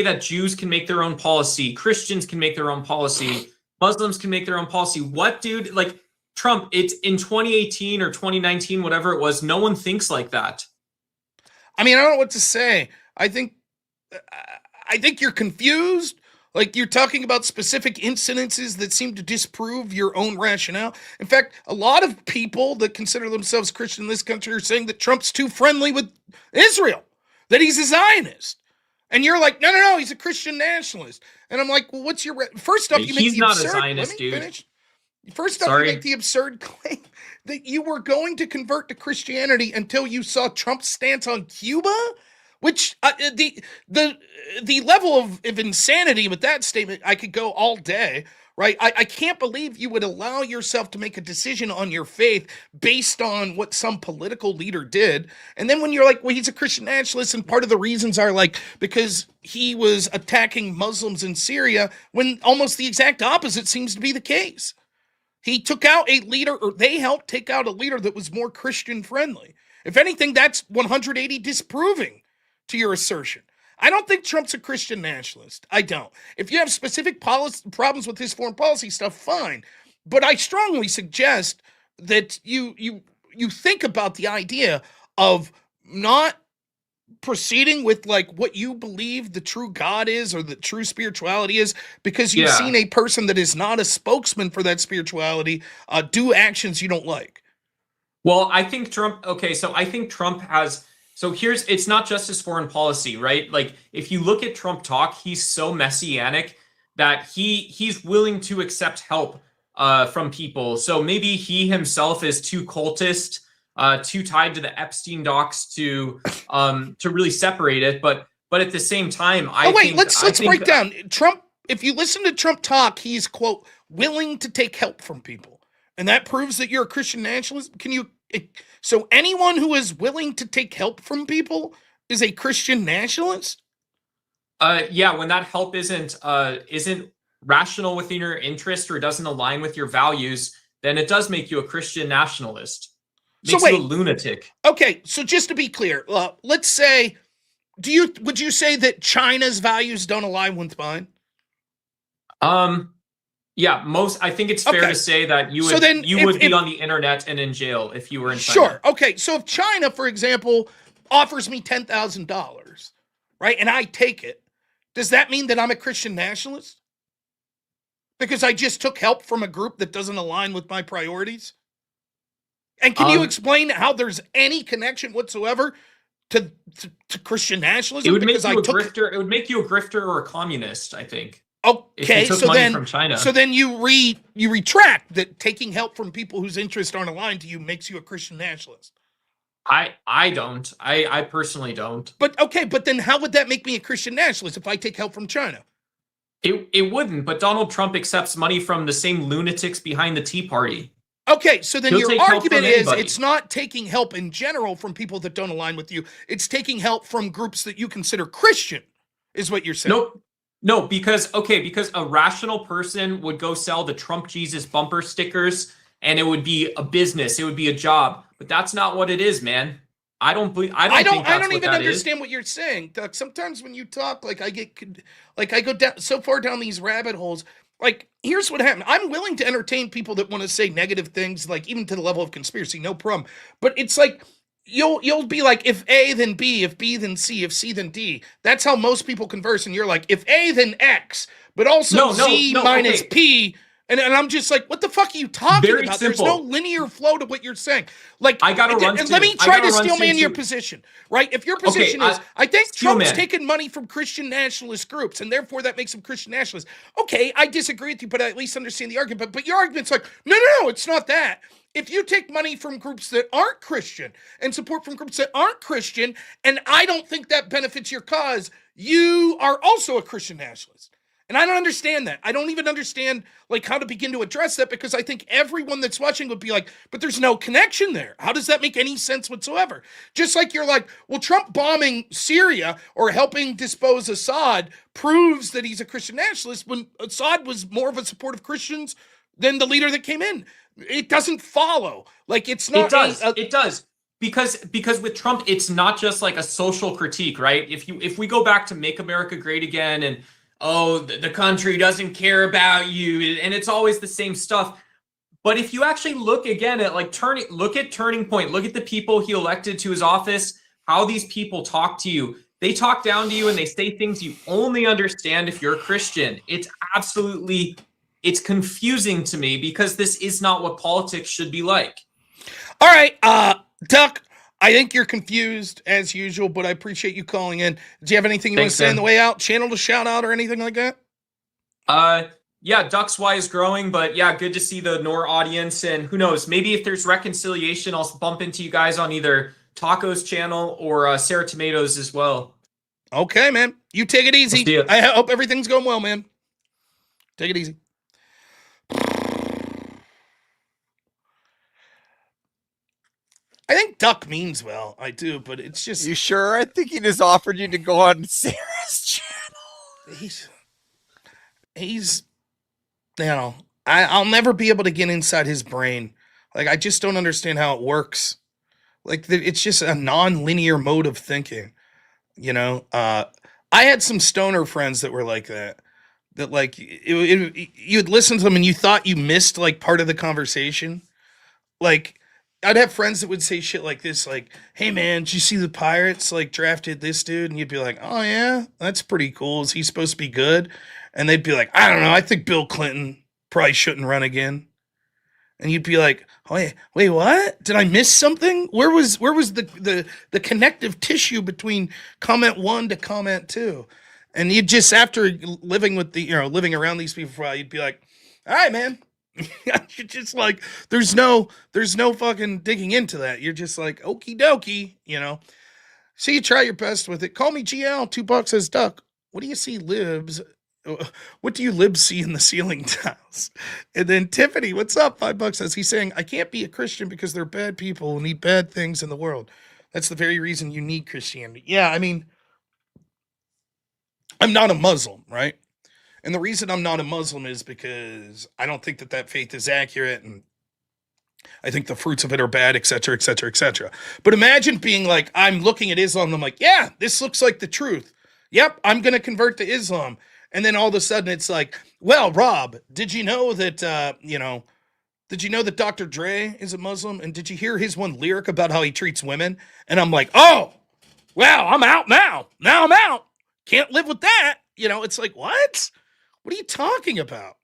that Jews can make their own policy, Christians can make their own policy, Muslims can make their own policy. What, dude? Like Trump, it's in 2018 or 2019, whatever it was, no one thinks like that. I mean, I don't know what to say. I think you're confused. Like, you're talking about specific incidences that seem to disprove your own rationale. In fact, a lot of people that consider themselves Christian in this country are saying that Trump's too friendly with Israel, that he's a Zionist. And you're like, no, he's a Christian nationalist. And I'm like, well, what's your... First off, you make the absurd... He's not a Zionist, dude. Finish. First off, you make the absurd claim that you were going to convert to Christianity until you saw Trump's stance on Cuba? Which the level of insanity with that statement, I could go all day, right? I can't believe you would allow yourself to make a decision on your faith based on what some political leader did. And then when you're like, well, he's a Christian nationalist, and part of the reasons are like, because he was attacking Muslims in Syria, when almost the exact opposite seems to be the case. He took out a leader, or they helped take out a leader that was more Christian friendly. If anything, that's 180 disproving to your assertion. I don't think Trump's a Christian nationalist. I don't. If you have specific problems with his foreign policy stuff, fine. But I strongly suggest that you think about the idea of not proceeding with like what you believe the true God is or the true spirituality is because you've seen a person that is not a spokesman for that spirituality do actions you don't like. Well, I think Trump has... So it's not just his foreign policy, right? Like, if you look at Trump talk, he's so messianic that he's willing to accept help from people. So maybe he himself is too cultist, too tied to the Epstein docs to really separate it. But at the same time, let's break down Trump. If you listen to Trump talk, he's, quote, willing to take help from people, and that proves that you're a Christian nationalist. So anyone who is willing to take help from people is a Christian nationalist? Yeah, when that help isn't rational within your interest or doesn't align with your values, then it does make you a Christian nationalist. Makes you a lunatic. Okay, so just to be clear, let's say, would you say that China's values don't align with mine? Yeah, I think it's fair to say that you would be on the internet and in jail if you were in China. Sure. Okay. So if China, for example, offers me $10,000, right, and I take it, does that mean that I'm a Christian nationalist? Because I just took help from a group that doesn't align with my priorities? And can you explain how there's any connection whatsoever to Christian nationalism? It would make you a grifter. It would make you a grifter or a communist, I think. Okay, so then from China. So then you retract that taking help from people whose interests aren't aligned to you makes you a Christian nationalist. I don't. I personally don't. But okay, but then how would that make me a Christian nationalist if I take help from China? It wouldn't, but Donald Trump accepts money from the same lunatics behind the Tea Party. Okay, so then He'll your take help argument from is anybody. it's not taking help in general from people that don't align with you. It's taking help from groups that you consider Christian, is what you're saying. Nope. No, because a rational person would go sell the Trump Jesus bumper stickers and it would be a business, it would be a job. But that's not what it is, man. I don't think that's I don't what even that is. understand what you're saying, Doug. Sometimes when you talk, like I go down so far down these rabbit holes. Like, here's what happened. I'm willing to entertain people that want to say negative things, like even to the level of conspiracy, no problem. But it's like you'll be like, if A then B, if B then C, if C then D. That's how most people converse, and you're like, if A then X, but also Z minus okay. P. And I'm just like, what the fuck are you talking Very about? simple. There's no linear flow to what you're saying. Like, I gotta run and to- let me I try gotta to run steel man to- your position, right? If your position Okay, is, I think steel Trump's man. taking money from Christian nationalist groups, and therefore that makes him Christian nationalist. Okay, I disagree with you, but I at least understand the argument. But your argument's like, no, it's not that. If you take money from groups that aren't Christian and support from groups that aren't Christian, and I don't think that benefits your cause, you are also a Christian nationalist. And I don't understand that. I don't even understand like how to begin to address that, because I think everyone that's watching would be like, but there's no connection there. How does that make any sense whatsoever? Just like you're like, well, Trump bombing Syria or helping dispose Assad proves that he's a Christian nationalist when Assad was more of a support of Christians than the leader that came in. It doesn't follow. Like, it's not. It does. Because with Trump, it's not just like a social critique, right? If we go back to Make America Great Again and the country doesn't care about you, and it's always the same stuff. But if you actually look again at like look at Turning Point, look at the people he elected to his office, how these people talk to you. They talk down to you and they say things you only understand if you're a Christian. It's confusing to me because this is not what politics should be like. All right, Duck, I think you're confused as usual, but I appreciate you calling in. Do you have anything you want to say on the way out? Channel to shout out or anything like that? Yeah, Duck's Y is growing, but yeah, good to see the Noor audience. And who knows, maybe if there's reconciliation, I'll bump into you guys on either Taco's channel or Sarah Tomatoes as well. Okay, man. You take it easy. See ya. I hope everything's going well, man. Take it easy. I think Duck means well. I do, but it's just... You sure? I think he just offered you to go on Sarah's channel. He's, you know, I'll never be able to get inside his brain. Like, I just don't understand how it works. Like, it's just a non-linear mode of thinking, you know? I had some stoner friends that were like that. That, like, you'd listen to them and you thought you missed, like, part of the conversation. Like, I'd have friends that would say shit like this, like, hey, man, did you see the Pirates, like, drafted this dude? And you'd be like, oh, yeah, that's pretty cool. Is he supposed to be good? And they'd be like, I don't know. I think Bill Clinton probably shouldn't run again. And you'd be like, wait, what? Did I miss something? Where was the connective tissue between comment 1 to comment 2? And you just, after living with living around these people for a while, you'd be like, all right, man. You're just like, there's no fucking digging into that. You're just like, okie dokie, you know. So you try your best with it. Call me GL. $2 says, Duck, what do you see libs? What do you libs see in the ceiling tiles? And then Tiffany, what's up? $5 says, he's saying, I can't be a Christian because they're bad people who need bad things in the world. That's the very reason you need Christianity. Yeah, I mean, I'm not a Muslim, right? And the reason I'm not a Muslim is because I don't think that faith is accurate, and I think the fruits of it are bad, etc., etc., etc. But imagine being like, I'm looking at Islam, and I'm like, yeah, this looks like the truth. Yep, I'm going to convert to Islam. And then all of a sudden it's like, well, Rob, did you know that, did you know that Dr. Dre is a Muslim? And did you hear his one lyric about how he treats women? And I'm like, oh, well, I'm out now. Now I'm out. Can't live with that. You know, it's like, what? What are you talking about?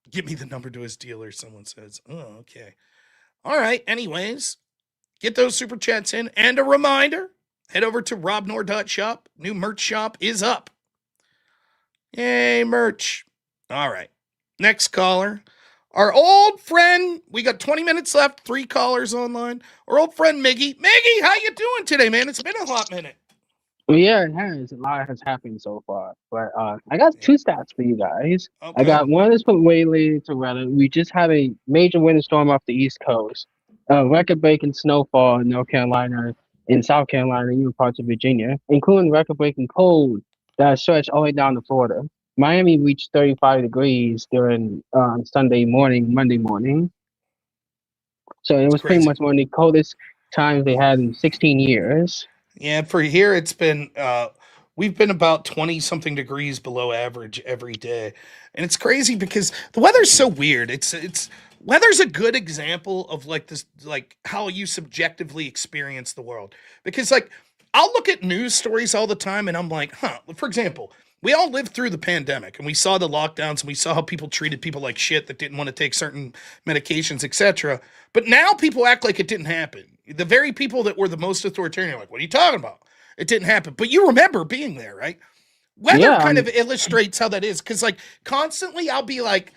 Give me the number to his dealer, someone says. Oh, okay. All right. Anyways, get those super chats in. And a reminder, head over to robnoerr.shop. New merch shop is up. Yay, merch. All right. Next caller. Our old friend, we got 20 minutes left, 3 callers online. Our old friend Miggy. Miggy, how you doing today, man? It's been a hot minute. Well, yeah, it has. A lot has happened so far. But I got Yeah. two stats for you guys. I Okay. got one that's put way later to weather. We just had a major windstorm off the East Coast. Record-breaking snowfall in North Carolina, in South Carolina, and even parts of Virginia, including record-breaking cold that stretched all the way down to Florida. Miami reached 35 degrees during Sunday morning, Monday morning. So it It's was pretty crazy. much one of the coldest times they had in 16 years. Yeah, for here it's been we've been about 20 something degrees below average every day. And it's crazy because the weather's so weird. It's weather's a good example of like this, like how you subjectively experience the world. Because like I'll look at news stories all the time and I'm like, huh, for example, we all lived through the pandemic and we saw the lockdowns and we saw how people treated people like shit that didn't want to take certain medications, etc. But now people act like it didn't happen. The very people that were the most authoritarian are like, what are you talking about? It didn't happen. But you remember being there, right? Weather Yeah, kind of illustrates how that is. Cause like constantly I'll be like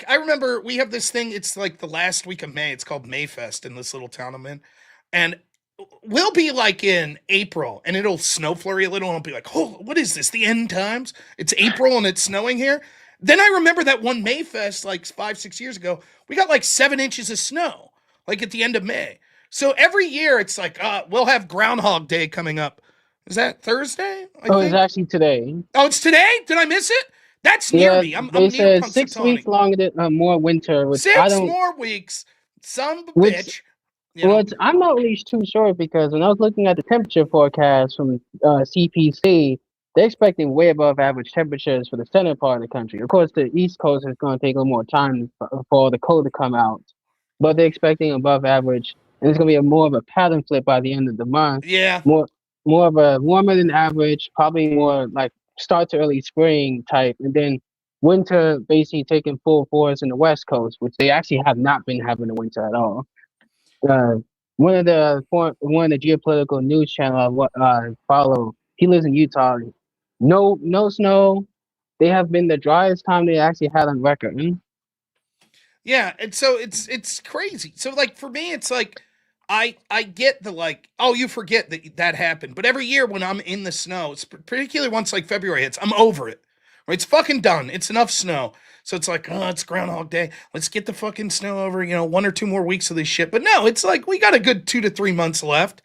I remember we have this thing, it's like the last week of May. It's called Mayfest in this little town I'm in. And we'll be like in April and it'll snow flurry a little and I'll be like, oh, what is this? The end times? It's April and it's snowing here. Then I remember that one Mayfest like 5, 6 years ago, we got like 7 inches of snow, like at the end of May. So every year it's like, we'll have Groundhog Day coming up. Is that Thursday? I oh, it's think. actually today. Oh, it's today? Did I miss it? That's near Yeah, me. they I'm near said 6 weeks Punxsutawney. longer than more winter, which I Six don't, more weeks. Son of a which bitch. You know. I'm not really too sure because when I was looking at the temperature forecast from CPC, they're expecting way above average temperatures for the center part of the country. Of course, the East Coast is going to take a little more time for the cold to come out, but they're expecting above average, and it's going to be more of a pattern flip by the end of the month. Yeah. More, more of a warmer than average, probably more like start to early spring type, and then winter basically taking full force in the West Coast, which they actually have not been having a winter at all. uh, one of the geopolitical news channel I follow. He lives in Utah. No snow. They have been the driest time they actually had on record. Yeah, and so it's crazy. So like for me, it's like I get the like, oh, you forget that that happened, but every year when I'm in the snow, it's particularly once like February hits, I'm over it. Right? It's fucking done. It's enough snow. So it's like, oh, it's Groundhog Day. Let's get the fucking snow over. 1 or 2 more weeks of this shit. But no, it's like we got a good 2 to 3 months left.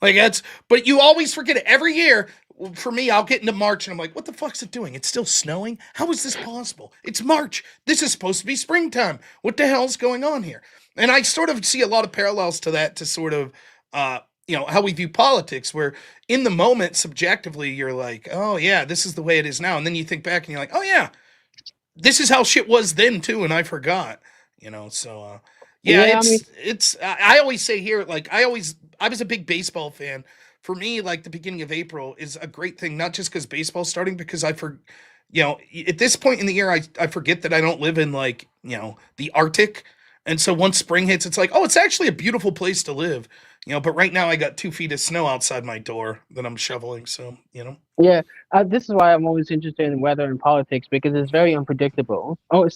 Like that's, but you always forget it every year. For me, I'll get into March and I'm like, what the fuck's it doing? It's still snowing? How is this possible? It's March. This is supposed to be springtime. What the hell's going on here? And I sort of see a lot of parallels to that, to sort of, how we view politics, where in the moment, subjectively, you're like, oh, yeah, this is the way it is now. And then you think back and you're like, oh, yeah, this is how shit was then, too. And I forgot, yeah, Yeah, I mean, I always say here, like, I was a big baseball fan. For me, like the beginning of April is a great thing, not just because baseball's starting, because at this point in the year, I forget that I don't live in like, the Arctic. And so once spring hits, it's like, oh, it's actually a beautiful place to live. But right now I got 2 feet of snow outside my door that I'm shoveling. So. yeah. This is why I'm always interested in weather and politics because it's very unpredictable. Oh,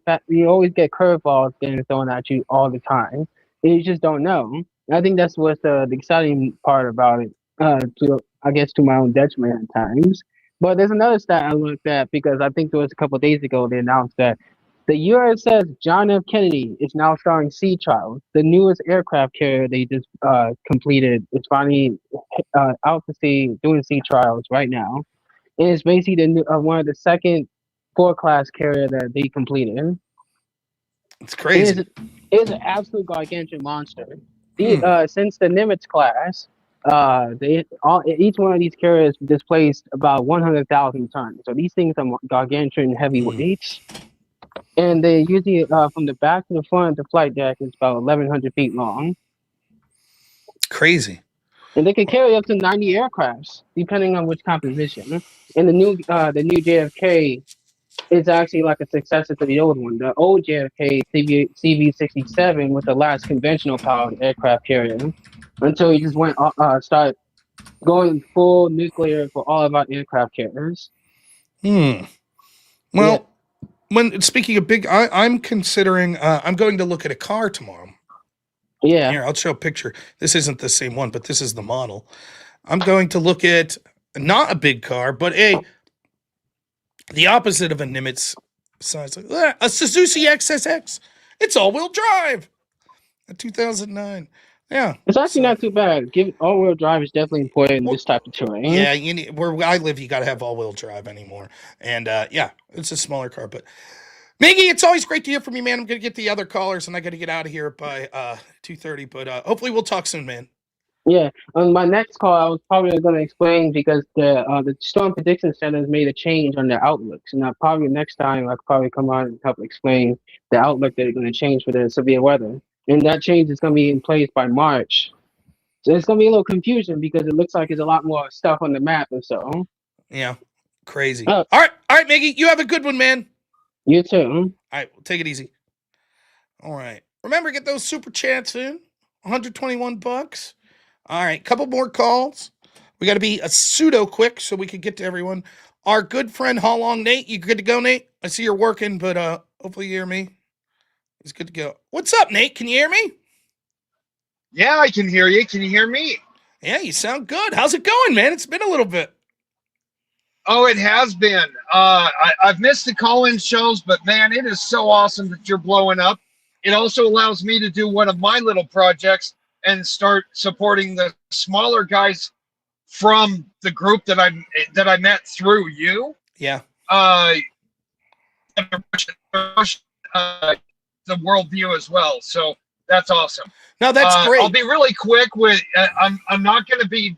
that you always get curveballs getting thrown at you all the time. And you just don't know. And I think that's what's the exciting part about it. To my own detriment at times. But there's another stat I looked at because I think it was a couple of days ago they announced that the USS John F. Kennedy is now starting sea trials. The newest aircraft carrier they just completed is finally out to sea doing sea trials right now. And it's basically one of the second four-class carrier that they completed. It's crazy. It is an absolute gargantuan monster. Hmm. Since the Nimitz class, each one of these carriers displaced about 100,000 tons. So these things are gargantuan heavyweights. And they usually, from the back to the front, the flight deck is about 1,100 feet long. Crazy. And they can carry up to 90 aircrafts, depending on which composition. And the new JFK is actually like a successor to the old one. The old JFK CV-67 was the last conventional powered aircraft carrier until he just started going full nuclear for all of our aircraft carriers. Well, Yeah. when speaking of big, I'm considering. I'm going to look at a car tomorrow. Yeah. Here, I'll show a picture. This isn't the same one, but this is the model. I'm going to look at not a big car, but the opposite of a Nimitz size, a Suzuki XSX. It's all-wheel drive. A 2009. Yeah. It's actually so- not too bad. Give all-wheel drive is definitely important in this type of terrain. Yeah, you need, where I live, you got to have all-wheel drive anymore. And yeah, it's a smaller car, but Miggy, it's always great to hear from you, man. I'm gonna get the other callers, and I got to get out of here by 2:30. But hopefully, we'll talk soon, man. Yeah. On my next call, I was probably going to explain because the Storm Prediction Center has made a change on their outlooks, and probably next time I'll probably come on and help explain the outlook that they're going to change for the severe weather, and that change is going to be in place by March. So it's going to be a little confusion because it looks like there's a lot more stuff on the map and so. Yeah, crazy. Oh. All right, Miggy, you have a good one, man. You too. All right, well, take it easy. All right, remember, get those super chats in. $121. All right, couple more calls. We got to be a pseudo quick so we can get to everyone. Our good friend How Long Nate, you good to go, Nate? I see you're working, but hopefully you hear me. He's good to go. What's up, Nate? Can you hear me? Yeah, I can hear you. Can you hear me? Yeah, you sound good. How's it going, man? It's been a little bit. Oh, it has been. I've missed the call-in shows, but man, it is so awesome that you're blowing up. It also allows me to do one of my little projects and start supporting the smaller guys from the group that I met through you. Yeah. The worldview as well. So that's awesome. No, that's great. I'll be really quick with. I'm not going to be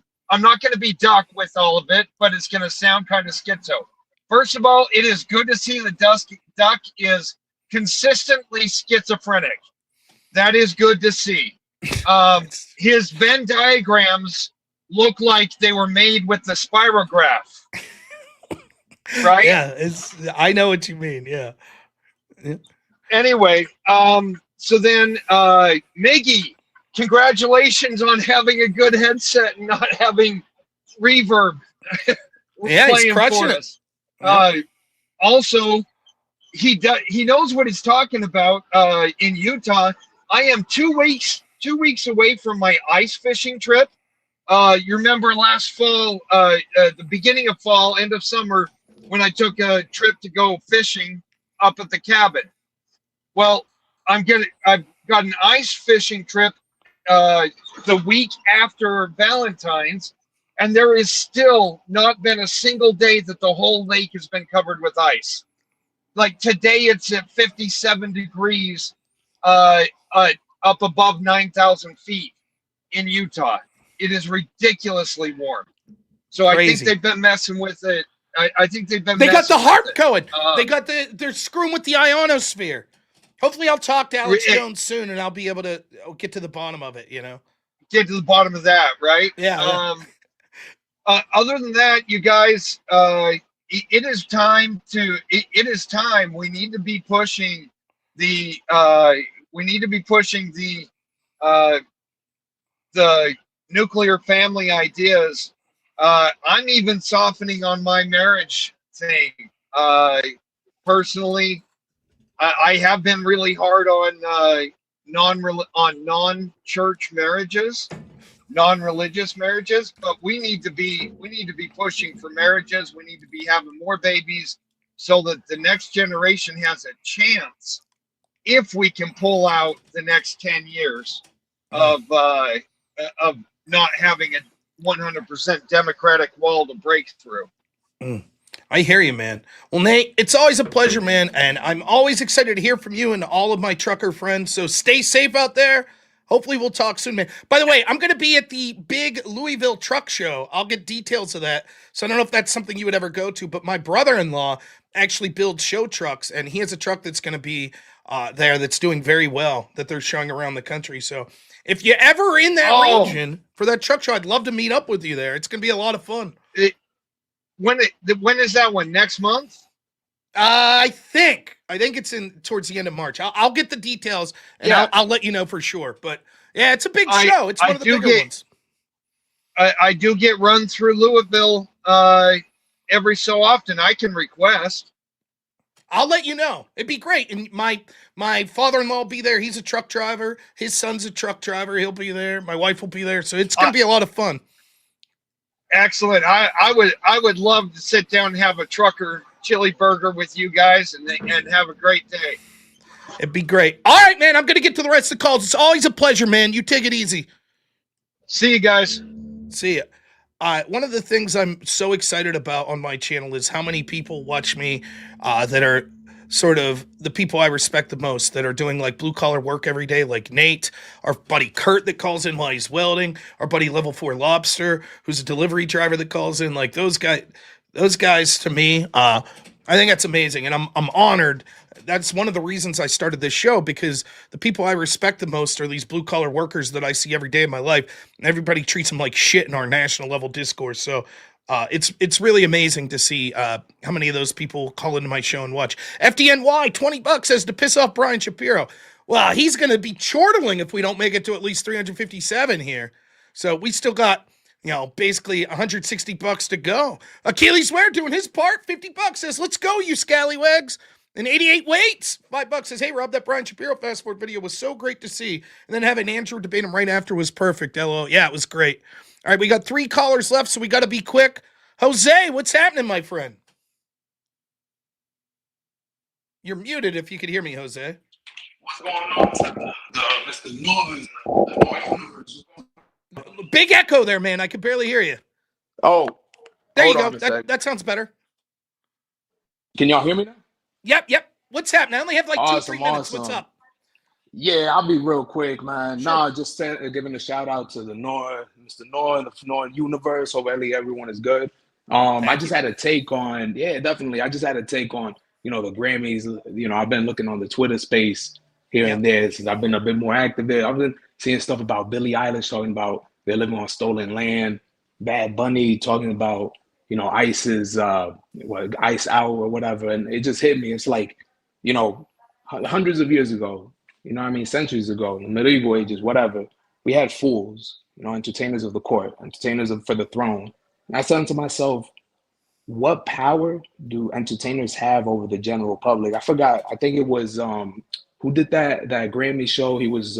duck with all of it, but it's going to sound kind of schizo. First of all, it is good to see the duck is consistently schizophrenic. That is good to see. His Venn diagrams look like they were made with the spirograph. Right? Yeah, I know what you mean. Yeah. Anyway, so then Miggy, congratulations on having a good headset and not having reverb. Yeah, he's crushing it. Also, he knows what he's talking about in Utah. I am 2 weeks away from my ice fishing trip. You remember last fall, the beginning of fall, end of summer, when I took a trip to go fishing up at the cabin. Well, I've got an ice fishing trip the week after Valentine's, and there is still not been a single day that the whole lake has been covered with ice. Like today, it's at 57 degrees up above 9,000 feet in Utah. It is ridiculously warm. So Crazy. I think they've been messing with it. I think they've been. They got the harp it. going. They're screwing with the ionosphere. Hopefully, I'll talk to Alex Jones soon, and I'll be able to get to the bottom of it. Get to the bottom of that, right? Yeah. Other than that, you guys, it is time to. It is time. We need to be pushing the. We need to be pushing the nuclear family ideas. I'm even softening on my marriage thing. Personally, I have been really hard on non-church marriages, non-religious marriages, but we need to be pushing for marriages. We need to be having more babies so that the next generation has a chance, if we can pull out the next 10 years of not having a 100% Democratic wall to break through. I hear you, man. Well, Nate, it's always a pleasure, man, and I'm always excited to hear from you and all of my trucker friends. So stay safe out there. Hopefully we'll talk soon, man. By the way, I'm going to be at the big Louisville truck show. I'll get details of that. So I don't know if that's something you would ever go to, but my brother-in-law actually builds show trucks, and he has a truck that's going to be there that's doing very well, that they're showing around the country. So if you're ever in that region for that truck show, I'd love to meet up with you there. It's going to be a lot of fun. When is that one? Next month? I think it's towards the end of March. I'll get the details and I'll let you know for sure. But yeah, it's a big show. It's one of the bigger ones. I do get run through Louisville every so often. I can request. I'll let you know. It'd be great. And my father-in-law will be there. He's a truck driver. His son's a truck driver. He'll be there. My wife will be there. So it's gonna be a lot of fun. Excellent. I would love to sit down and have a trucker chili burger with you guys and have a great day. It'd be great. All right, man. I'm gonna get to the rest of the calls. It's always a pleasure, man. You take it easy. See you guys. See ya. One of the things I'm so excited about on my channel is how many people watch me that are sort of the people I respect the most, that are doing like blue collar work every day, like Nate, our buddy Kurt that calls in while he's welding, our buddy Level 4 Lobster, who's a delivery driver that calls in. Like those guys to me, I think that's amazing, and I'm honored. That's one of the reasons I started this show, because the people I respect the most are these blue collar workers that I see every day of my life, and everybody treats them like shit in our national level discourse. So it's really amazing to see how many of those people call into my show and watch. FDNY, $20 says to piss off Brian Shapiro. Well, he's going to be chortling if we don't make it to at least 357 here. So we still got, basically $160 to go. Achilles Ware doing his part. $50 says, let's go, you scallywags. And 88 waits. $5 says, hey, Rob, that Brian Shapiro fast forward video was so great to see. And then having Andrew debate him right after was perfect. LOL. Yeah, it was great. All right, we got 3 callers left, so we got to be quick. Jose, what's happening, my friend? You're muted if you could hear me, Jose. What's going on, Mr. Noise? Big echo there, man. I can barely hear you. Oh, there you go. That sounds better. Can y'all hear me now? Yep. What's happening? I only have like awesome, 2-3 minutes. awesome. What's up? Yeah, I'll be real quick, man. Sure. Nah, just giving a shout out to the Noer, Mr. Noer, and the Noer universe. Hope everyone is good. I just had a take on, definitely. I just had a take on, the Grammys. I've been looking on the Twitter space here and there since I've been a bit more active there. I've been seeing stuff about Billie Eilish talking about they're living on stolen land. Bad Bunny talking about, ICE's ICE out or whatever. And it just hit me. It's like, hundreds of years ago, centuries ago, in the medieval ages, whatever, we had fools, entertainers of the court, entertainers for the throne. And I said to myself, what power do entertainers have over the general public? I forgot. I think it was who did that Grammy show. He was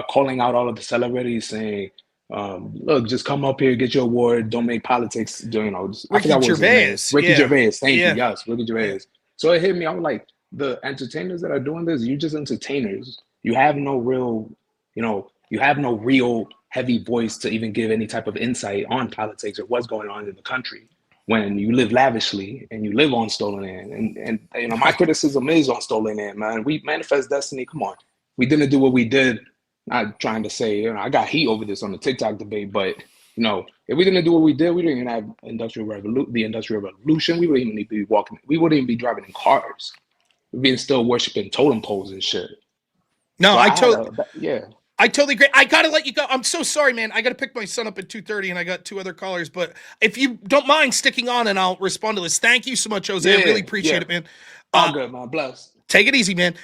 calling out all of the celebrities, saying, "Look, just come up here, get your award. Don't make politics." Ricky Gervais. Ricky Gervais. Thank you. Yes, Ricky Gervais. So it hit me. I was like, the entertainers that are doing this, you're just entertainers. You have no real, you have no real heavy voice to even give any type of insight on politics or what's going on in the country when you live lavishly and you live on stolen land. And my criticism is on stolen land, man. We manifest destiny. Come on. We didn't do what we did. Not trying to say, I got heat over this on the TikTok debate, but if we didn't do what we did, we didn't even have the Industrial Revolution. We wouldn't even be walking. We wouldn't even be driving in cars. We'd be still worshiping totem poles and shit. No, So I totally agree. I gotta let you go. I'm so sorry, man. I gotta pick my son up at 2:30, and I got 2 other callers. But if you don't mind sticking on, and I'll respond to this. Thank you so much, Jose. I really appreciate it, man. All good, man. Bless. Take it easy, man.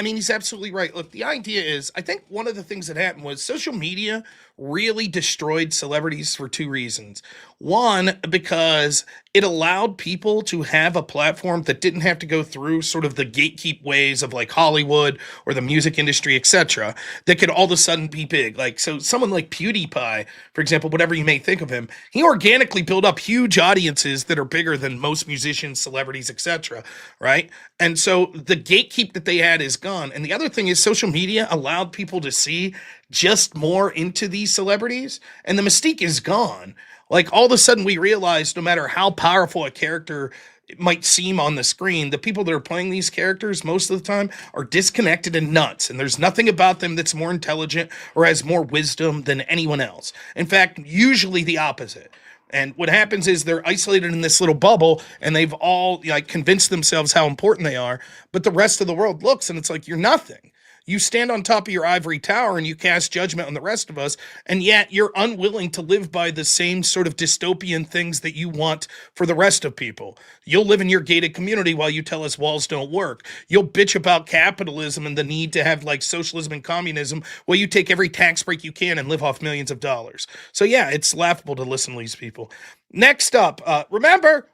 He's absolutely right. Look, the idea is, I think one of the things that happened was social media really destroyed celebrities for 2 reasons. One, because it allowed people to have a platform that didn't have to go through sort of the gatekeep ways of like Hollywood or the music industry, etc., that could all of a sudden be big. Like, so someone like PewDiePie, for example, whatever you may think of him, he organically built up huge audiences that are bigger than most musicians, celebrities, etc., right? And so the gatekeep that they had is gone. And the other thing is social media allowed people to see just more into these celebrities, and the mystique is gone. Like, all of a sudden we realize no matter how powerful a character it might seem on the screen, the people that are playing these characters most of the time are disconnected and nuts, and there's nothing about them that's more intelligent or has more wisdom than anyone else. In fact, usually the opposite. And what happens is they're isolated in this little bubble, and they've all convinced themselves how important they are, but the rest of the world looks and it's like, you're nothing. You stand on top of your ivory tower and you cast judgment on the rest of us, and yet you're unwilling to live by the same sort of dystopian things that you want for the rest of people. You'll live in your gated community while you tell us walls don't work. You'll bitch about capitalism and the need to have like socialism and communism while you take every tax break you can and live off millions of dollars. So yeah, it's laughable to listen to these people. Next up, remember,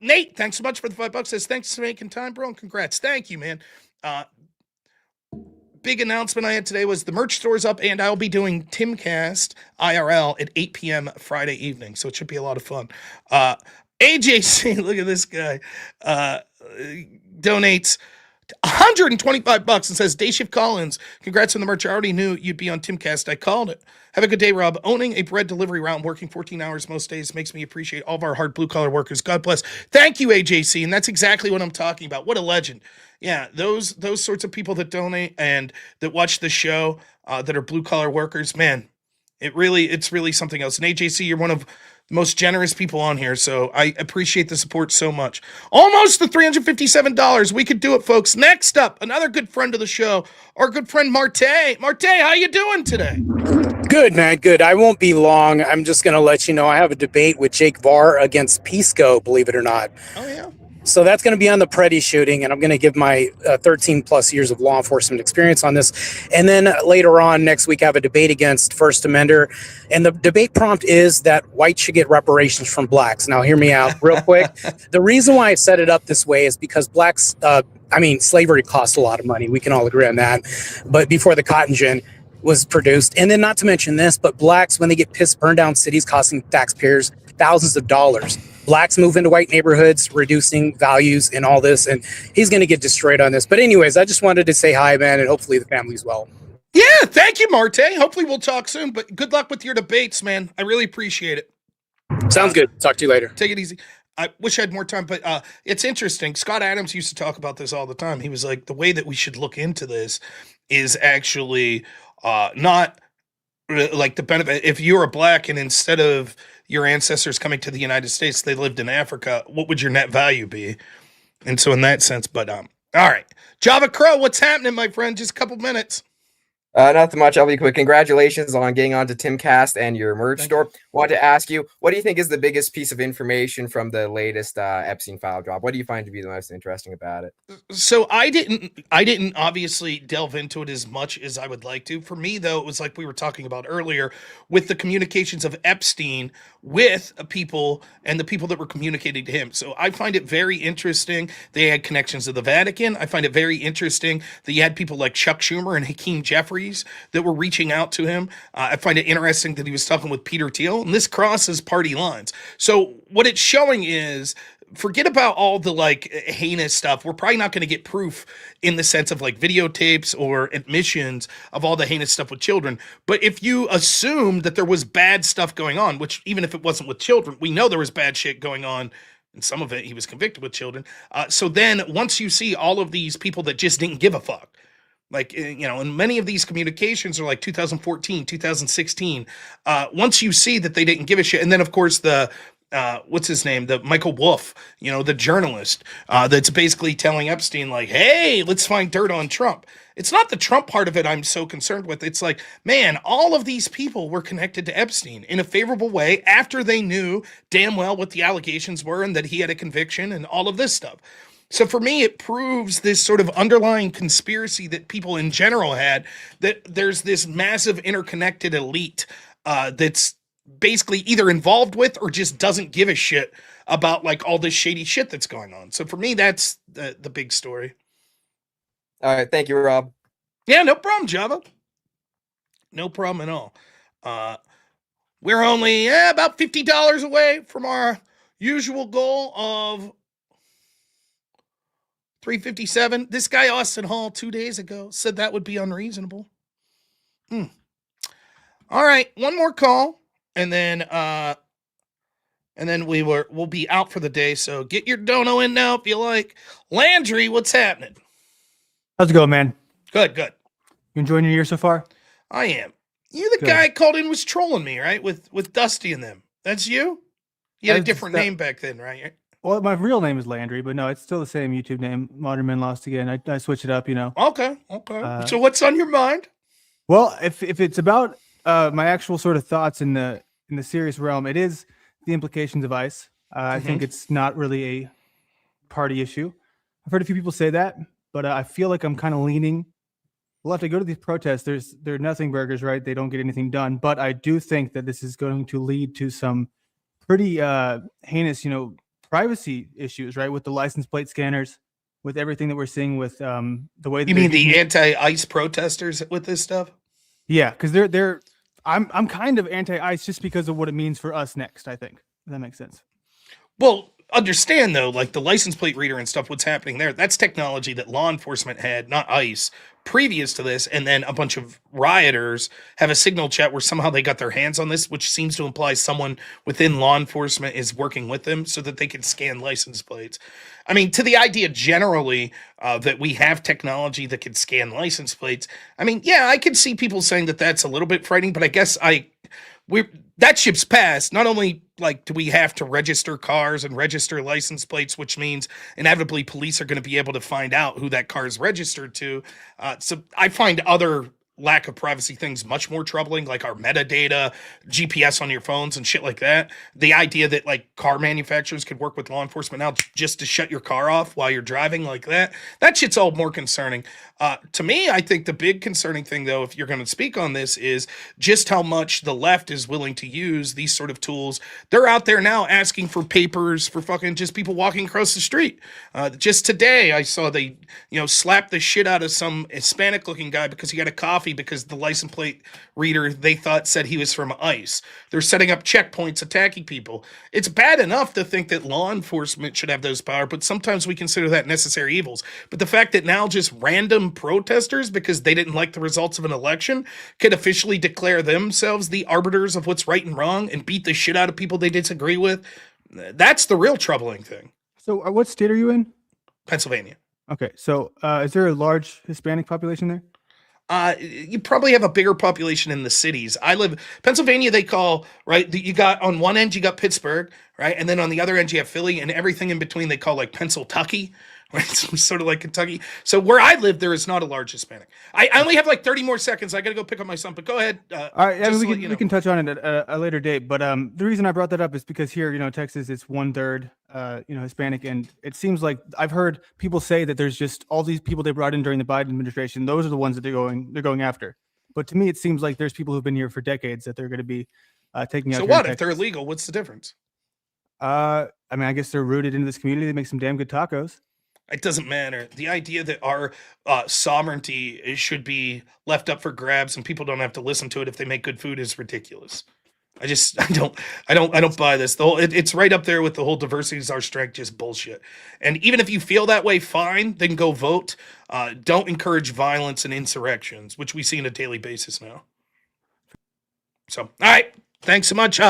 Nate, thanks so much for the $5. Says thanks for making time, bro, and congrats. Thank you, man. Big announcement I had today was the merch store's up, and I'll be doing Timcast IRL at 8 p.m. Friday evening, so it should be a lot of fun. AJC, look at this guy, donates $125 and says, Day Shift Collins, congrats on the merch. I already knew you'd be on Timcast. I called it. Have a good day, Rob. Owning a bread delivery route and working 14 hours most days makes me appreciate all of our hard blue-collar workers. God bless. Thank you, AJC, and that's exactly what I'm talking about. What a legend. Yeah, those sorts of people that donate and that watch the show that are blue-collar workers, man, it's really something else. And AJC, you're one of the most generous people on here, so I appreciate the support so much. Almost the $357. We could do it, folks. Next up, another good friend of the show, our good friend Marte. Marte, how you doing today? Good, man. Good. I won't be long. I'm just going to let you know I have a debate with Jake Varr against Pisco, believe it or not. Oh, yeah. So that's going to be on the Preddy shooting, and I'm going to give my 13 plus years of law enforcement experience on this. And then later on next week, I have a debate against First Amender. And the debate prompt is that whites should get reparations from blacks. Now, hear me out real quick. The reason why I set it up this way is because blacks, slavery cost a lot of money. We can all agree on that. But before the cotton gin was produced. And then not to mention this, but blacks, when they get pissed, burn down cities costing taxpayers thousands of dollars. Blacks move into white neighborhoods, reducing values and all this, and he's going to get destroyed on this. But anyways, I just wanted to say hi, man, and hopefully the family's well. Yeah, thank you, Marte. Hopefully we'll talk soon, but good luck with your debates, man. I really appreciate it. Sounds good. Talk to you later. Take it easy. I wish I had more time, but it's interesting. Scott Adams used to talk about this all the time. He was like, the way that we should look into this is actually not like the benefit. If you were black and instead of your ancestors coming to the United States, they lived in Africa, what would your net value be? And so in that sense, but all right. Java Crow, what's happening, my friend? Just a couple minutes. Nothing much. I'll be quick. Congratulations on getting onto Timcast and your merch store. Wanted to ask you, what do you think is the biggest piece of information from the latest Epstein file drop? What do you find to be the most interesting about it? So I didn't obviously delve into it as much as I would like to. For me, though, it was like we were talking about earlier with the communications of Epstein with people and the people that were communicating to him. So I find it very interesting. They had connections to the Vatican. I find it very interesting that you had people like Chuck Schumer and Hakeem Jeffries that were reaching out to him. I find it interesting that he was talking with Peter Thiel, and this crosses party lines. So what it's showing is, forget about all the like heinous stuff. We're probably not going to get proof in the sense of like videotapes or admissions of all the heinous stuff with children. But if you assume that there was bad stuff going on, which even if it wasn't with children, we know there was bad shit going on. And some of it, he was convicted with children. So then once you see all of these people that just didn't give a fuck, like, you know, and many of these communications are like 2014, 2016. Once you see that they didn't give a shit. And then, of course, the what's his name? The Michael Wolff, you know, the journalist that's basically telling Epstein, like, hey, let's find dirt on Trump. It's not the Trump part of it I'm so concerned with. It's like, man, all of these people were connected to Epstein in a favorable way after they knew damn well what the allegations were and that he had a conviction and all of this stuff. So for me, it proves this sort of underlying conspiracy that people in general had, that there's this massive interconnected elite that's basically either involved with or just doesn't give a shit about like all this shady shit that's going on. So for me, that's the big story. All right. Thank you, Rob. Yeah, no problem, Java. No problem at all. We're only about $50 away from our usual goal of 357. This guy, Austin Hall, 2 days ago said that would be unreasonable. All right, one more call, and then we'll be out for the day. So get your dono in now if you like. Landry, what's happening? How's it going, man? Good. You enjoying your year so far? I am. You the guy called in was trolling me, right? With Dusty and them. That's you? You had a different name back then, right? Well, my real name is Landry, but no, it's still the same YouTube name. Modern Men Lost Again. I switched it up, you know. Okay. So what's on your mind? Well, if it's about my actual sort of thoughts in the serious realm, it is the implications of ICE. I think it's not really a party issue. I've heard a few people say that, but I feel like I'm kind of leaning. We'll have to go to these protests. They're nothing burgers, right? They don't get anything done. But I do think that this is going to lead to some pretty heinous, you know, privacy issues, right? With the license plate scanners, with everything that we're seeing with the way that You they're mean the using- anti-ICE protesters with this stuff? Yeah, because I'm kind of anti-ICE just because of what it means for us next. I think if that makes sense. Well, understand though, like the license plate reader and stuff, what's happening there, that's technology that law enforcement had, not ICE, previous to this. And then a bunch of rioters have a signal chat where somehow they got their hands on this, which seems to imply someone within law enforcement is working with them so that they can scan license plates. I mean, to the idea generally that we have technology that can scan license plates, I mean, yeah, I can see people saying that that's a little bit frightening, but I guess that ship's passed. Not only like do we have to register cars and register license plates, which means inevitably police are going to be able to find out who that car is registered to. So I find other lack of privacy things much more troubling, like our metadata, GPS on your phones and shit like that. The idea that like car manufacturers could work with law enforcement now just to shut your car off while you're driving like that shit's all more concerning. To me, I think the big concerning thing, though, if you're going to speak on this, is just how much the left is willing to use these sort of tools. They're out there now asking for papers for fucking just people walking across the street. Just today, I saw they, slap the shit out of some Hispanic-looking guy because he got a coffee because the license plate reader they thought said he was from ICE. They're setting up checkpoints, attacking people. It's bad enough to think that law enforcement should have those power, but sometimes we consider that necessary evils. But the fact that now just random protesters, because they didn't like the results of an election, could officially declare themselves the arbiters of what's right and wrong and beat the shit out of people they disagree with, that's the real troubling thing. So, what state are you in? Pennsylvania. Okay, so is there a large Hispanic population there? You probably have a bigger population in the cities. Pennsylvania, they call, right? You got on one end, you got Pittsburgh, right? And then on the other end, you have Philly, and everything in between they call like Pennsyltucky, right? So sort of like Kentucky. So where I live, there is not a large Hispanic. I only have like 30 more seconds. I got to go pick up my son, but go ahead. All right, we can touch on it at a later date. But the reason I brought that up is because here, Texas, it's 1/3, Hispanic, and it seems like I've heard people say that there's just all these people they brought in during the Biden administration. Those are the ones that they're going after. But to me, it seems like there's people who've been here for decades that they're going to be taking out. So what if they're illegal? What's the difference? I guess they're rooted into this community. They make some damn good tacos. It doesn't matter. The idea that our sovereignty should be left up for grabs and people don't have to listen to it if they make good food is ridiculous. I don't buy this. It's right up there with the whole diversity is our strength, just bullshit. And even if you feel that way, fine, then go vote. Don't encourage violence and insurrections, which we see on a daily basis now. So, all right. Thanks so much.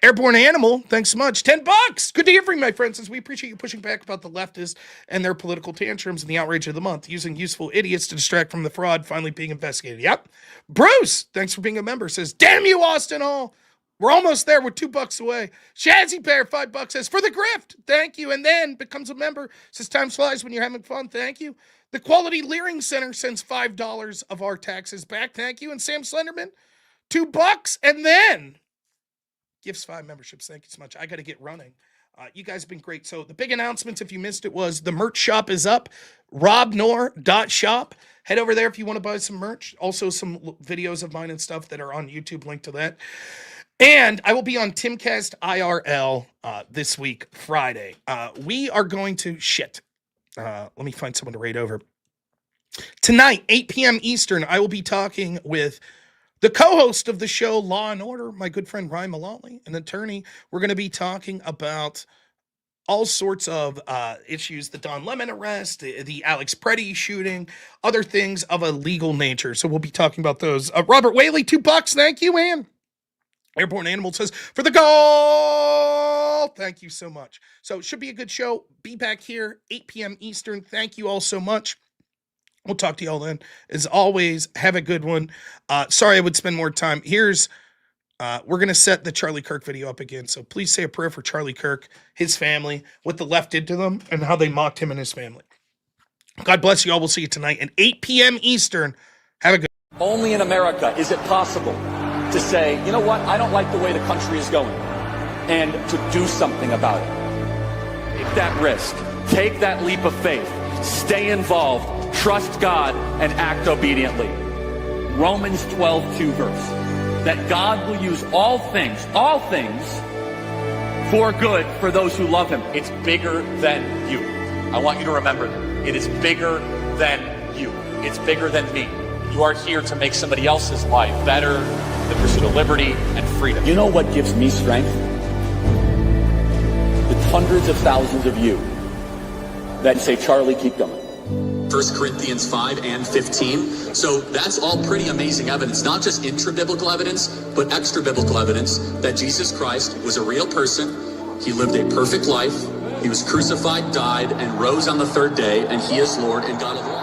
Airborne Animal, thanks so much. $10. Good to hear from you, my friends, since we appreciate you pushing back about the leftists and their political tantrums and the outrage of the month, using useful idiots to distract from the fraud finally being investigated. Yep. Bruce, thanks for being a member, says, damn you, Austin Hall. We're almost there. We're $2 away. Shazzy Bear, $5 says, for the grift. Thank you. And then becomes a member. Says, time flies when you're having fun. Thank you. The Quality Leering Center sends $5 of our taxes back. Thank you. And Sam Slenderman, $2. And then gifts 5 memberships. Thank you so much. I got to get running. You guys have been great. So the big announcement, if you missed it, was the merch shop is up. robnoerr.shop. Head over there if you want to buy some merch. Also some videos of mine and stuff that are on YouTube. Link to that. And I will be on Timcast IRL this week, Friday. We are going to let me find someone to raid over. Tonight, 8 p.m. Eastern, I will be talking with the co-host of the show, Law and Order, my good friend Ryan Mullally, an attorney. We're going to be talking about all sorts of issues, the Don Lemon arrest, the Alex Preddy shooting, other things of a legal nature. So we'll be talking about those. Robert Whaley, $2. Thank you, man. Airborne Animal says, for the goal. Thank you so much. So it should be a good show. Be back here, 8 p.m. Eastern. Thank you all so much. We'll talk to you all then. As always, have a good one. Sorry I would spend more time. We're going to set the Charlie Kirk video up again. So please say a prayer for Charlie Kirk, his family, what the left did to them, and how they mocked him and his family. God bless you all. We'll see you tonight at 8 p.m. Eastern. Have a good Only in America is it possible to say, you know what, I don't like the way the country is going, and to do something about it. Take that risk. Take that leap of faith. Stay involved. Trust God and act obediently. Romans 12:2 verse. That God will use all things for good for those who love him. It's bigger than you. I want you to remember that. It is bigger than you. It's bigger than me. You are here to make somebody else's life better, the pursuit of liberty and freedom. You know what gives me strength? The hundreds of thousands of you that say, Charlie, keep going. 1 Corinthians 5 and 15. So that's all pretty amazing evidence, not just intra-biblical evidence, but extra-biblical evidence that Jesus Christ was a real person. He lived a perfect life. He was crucified, died, and rose on the third day, and he is Lord and God of all.